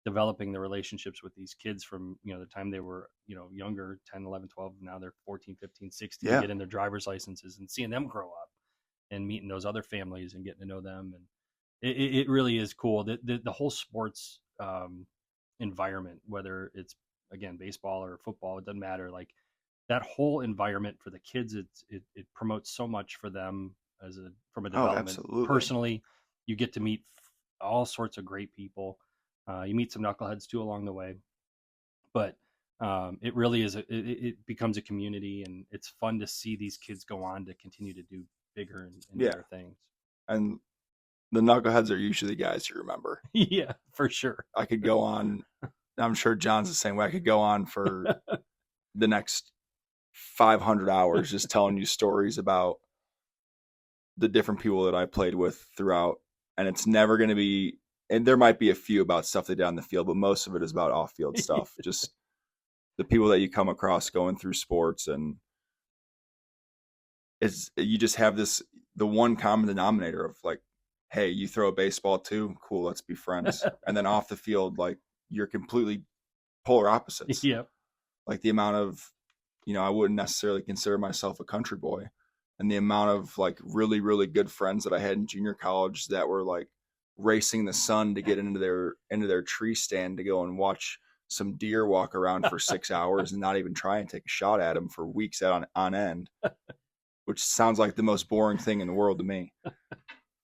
[SPEAKER 2] developing the relationships with these kids from, the time they were, younger, 10, 11, 12, now they're 14, 15, 16,
[SPEAKER 3] Yeah.
[SPEAKER 2] getting their driver's licenses and seeing them grow up and meeting those other families and getting to know them. And it really is cool. The whole sports environment, whether it's, again, baseball or football, it doesn't matter. Like that whole environment for the kids, it promotes so much for them from a development.
[SPEAKER 3] Absolutely.
[SPEAKER 2] Personally, you get to meet all sorts of great people. You meet some knuckleheads too along the way, but it really is. It becomes a community, and it's fun to see these kids go on to continue to do bigger and better things.
[SPEAKER 3] And the knuckleheads are usually guys you remember.
[SPEAKER 2] Yeah, for sure.
[SPEAKER 3] I could go on. I'm sure John's the same way. I could go on for the next 500 hours just telling you stories about the different people that I played with throughout. And it's never going to be, and there might be a few about stuff they did on the field, but most of it is about off-field stuff. Just the people that you come across going through sports, and you just have the one common denominator of like, hey, you throw a baseball too? Cool, let's be friends. And then off the field, like you're completely polar opposites.
[SPEAKER 2] Yep.
[SPEAKER 3] Like the amount of, I wouldn't necessarily consider myself a country boy. And the amount of like really, really good friends that I had in junior college that were like racing the sun to get into their tree stand to go and watch some deer walk around for 6 hours and not even try and take a shot at them for weeks on end, which sounds like the most boring thing in the world to me.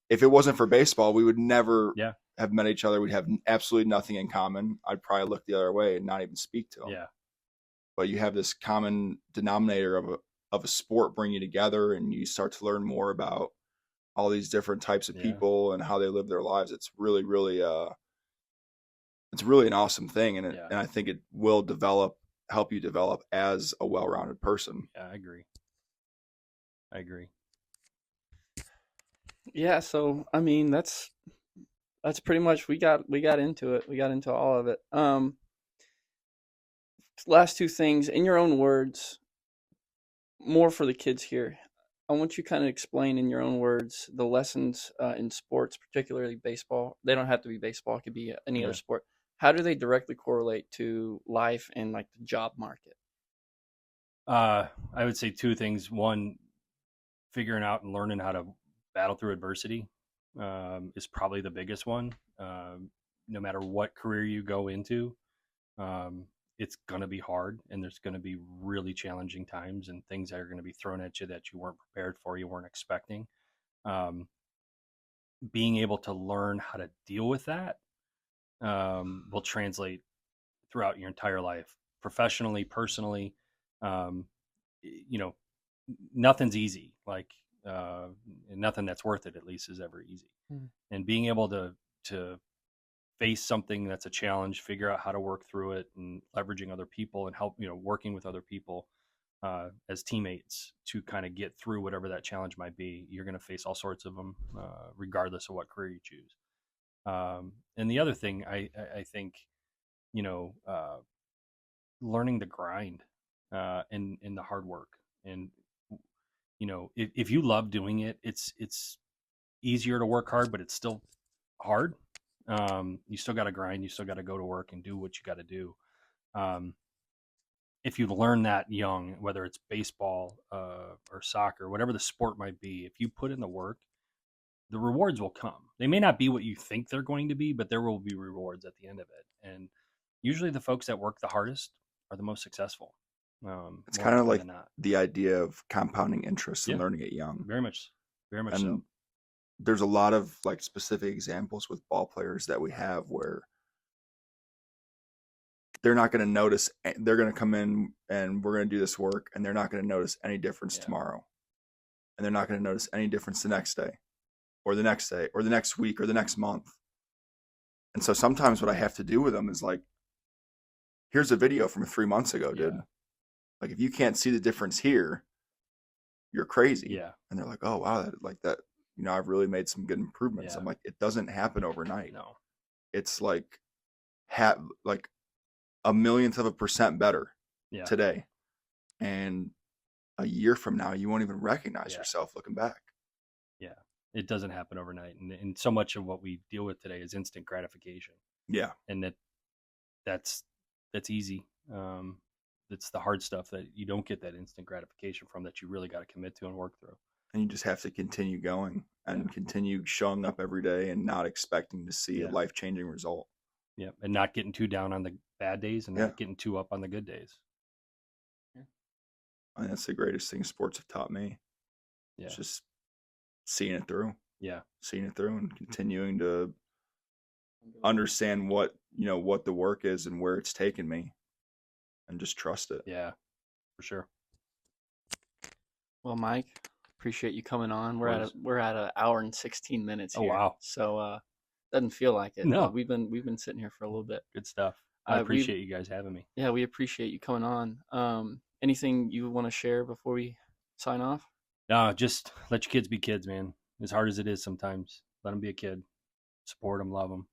[SPEAKER 3] If it wasn't for baseball, we would never have met each other. We'd have absolutely nothing in common. I'd probably look the other way and not even speak to them.
[SPEAKER 2] Yeah.
[SPEAKER 3] But you have this common denominator of a sport bring you together, and you start to learn more about all these different types of people and how they live their lives. It's really, really, it's really an awesome thing. And and I think it will help you develop as a well-rounded person.
[SPEAKER 2] Yeah, I agree.
[SPEAKER 1] Yeah. So, I mean, that's pretty much, we got into it. We got into all of it. Last two things, in your own words, more for the kids here. I want you to kind of explain in your own words the lessons in sports, particularly baseball. They don't have to be baseball. It could be any other sport. How do they directly correlate to life and like the job market?
[SPEAKER 2] I would say two things. One, figuring out and learning how to battle through adversity is probably the biggest one. No matter what career you go into, it's going to be hard, and there's going to be really challenging times and things that are going to be thrown at you that you weren't prepared for, you weren't expecting. Being able to learn how to deal with that will translate throughout your entire life, professionally, personally. Nothing's easy. Like nothing that's worth it, at least, is ever easy. And being able to face something that's a challenge, figure out how to work through it, and leveraging other people and help, working with other people as teammates to kind of get through whatever that challenge might be. You're going to face all sorts of them, regardless of what career you choose. And the other thing, I think, learning the grind and the hard work. And, if you love doing it, it's easier to work hard, but it's still hard. You still got to grind. You still got to go to work and do what you got to do. If you learn that young, whether it's baseball or soccer, whatever the sport might be, if you put in the work, the rewards will come. They may not be what you think they're going to be, but there will be rewards at the end of it. And usually the folks that work the hardest are the most successful.
[SPEAKER 3] It's kind of like the idea of compounding interest and learning it young.
[SPEAKER 2] Very much
[SPEAKER 3] and
[SPEAKER 2] so.
[SPEAKER 3] There's a lot of like specific examples with ball players that we have where they're not going to notice. They're going to come in and we're going to do this work, and they're not going to notice any difference tomorrow. And they're not going to notice any difference the next day or the next day or the next week or the next month. And so sometimes what I have to do with them is like, here's a video from 3 months ago, dude.
[SPEAKER 2] Yeah.
[SPEAKER 3] Like, if you can't see the difference here, you're crazy.
[SPEAKER 2] Yeah.
[SPEAKER 3] And they're like, oh, wow, that, I've really made some good improvements.
[SPEAKER 2] Yeah.
[SPEAKER 3] I'm like, it doesn't happen overnight.
[SPEAKER 2] No.
[SPEAKER 3] It's like, like a millionth of a percent better
[SPEAKER 2] Yeah.
[SPEAKER 3] today. And a year from now, you won't even recognize yourself looking back.
[SPEAKER 2] Yeah. It doesn't happen overnight. And so much of what we deal with today is instant gratification.
[SPEAKER 3] Yeah.
[SPEAKER 2] And that's easy. It's the hard stuff that you don't get that instant gratification from, that you really got to commit to and work through.
[SPEAKER 3] And you just have to continue going and continue showing up every day and not expecting to see a life-changing result.
[SPEAKER 2] Yeah. And not getting too down on the bad days and not getting too up on the good days.
[SPEAKER 1] Yeah.
[SPEAKER 3] And that's the greatest thing sports have taught me.
[SPEAKER 2] Yeah.
[SPEAKER 3] It's just seeing it through.
[SPEAKER 2] Yeah.
[SPEAKER 3] Seeing it through and continuing to understand what the work is and where it's taken me, and just trust it.
[SPEAKER 2] Yeah, for sure.
[SPEAKER 1] Well, Mike, appreciate you coming on. We're at an hour and 16 minutes here.
[SPEAKER 2] Oh, wow.
[SPEAKER 1] So doesn't feel like it.
[SPEAKER 2] No.
[SPEAKER 1] We've been sitting here for a little bit.
[SPEAKER 2] Good stuff. I appreciate you guys having me.
[SPEAKER 1] Yeah, we appreciate you coming on. Anything you want to share before we sign off?
[SPEAKER 2] No, just let your kids be kids, man. As hard as it is sometimes, let them be a kid. Support them, love them.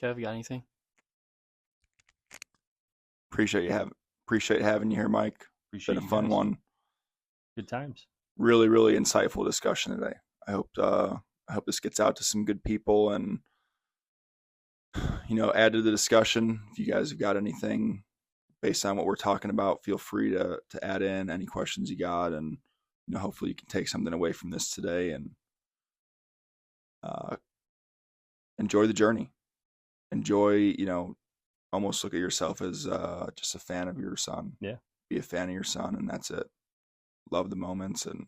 [SPEAKER 1] Kev, you got anything?
[SPEAKER 3] Appreciate having you here, Mike.
[SPEAKER 2] Appreciate
[SPEAKER 3] Been a fun one.
[SPEAKER 2] Good times.
[SPEAKER 3] Really, really insightful discussion today. I hope this gets out to some good people and add to the discussion. If you guys have got anything based on what we're talking about, feel free to add in any questions you got, and hopefully you can take something away from this today and enjoy the journey. Enjoy, almost look at yourself as just a fan of your son.
[SPEAKER 2] Yeah.
[SPEAKER 3] Be a fan of your son, and that's it. Love the moments and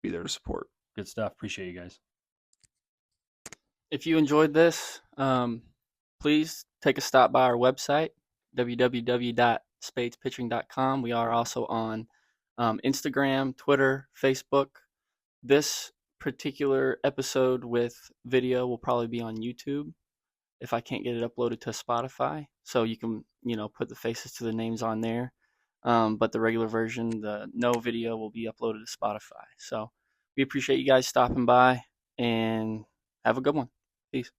[SPEAKER 3] be there to support.
[SPEAKER 2] Good stuff. Appreciate you guys.
[SPEAKER 1] If you enjoyed this, please take a stop by our website, www.spadespitching.com. We are also on Instagram, Twitter, Facebook. This particular episode with video will probably be on YouTube if I can't get it uploaded to Spotify. So you can, put the faces to the names on there. But the regular version, the no video, will be uploaded to Spotify. So we appreciate you guys stopping by, and have a good one. Peace.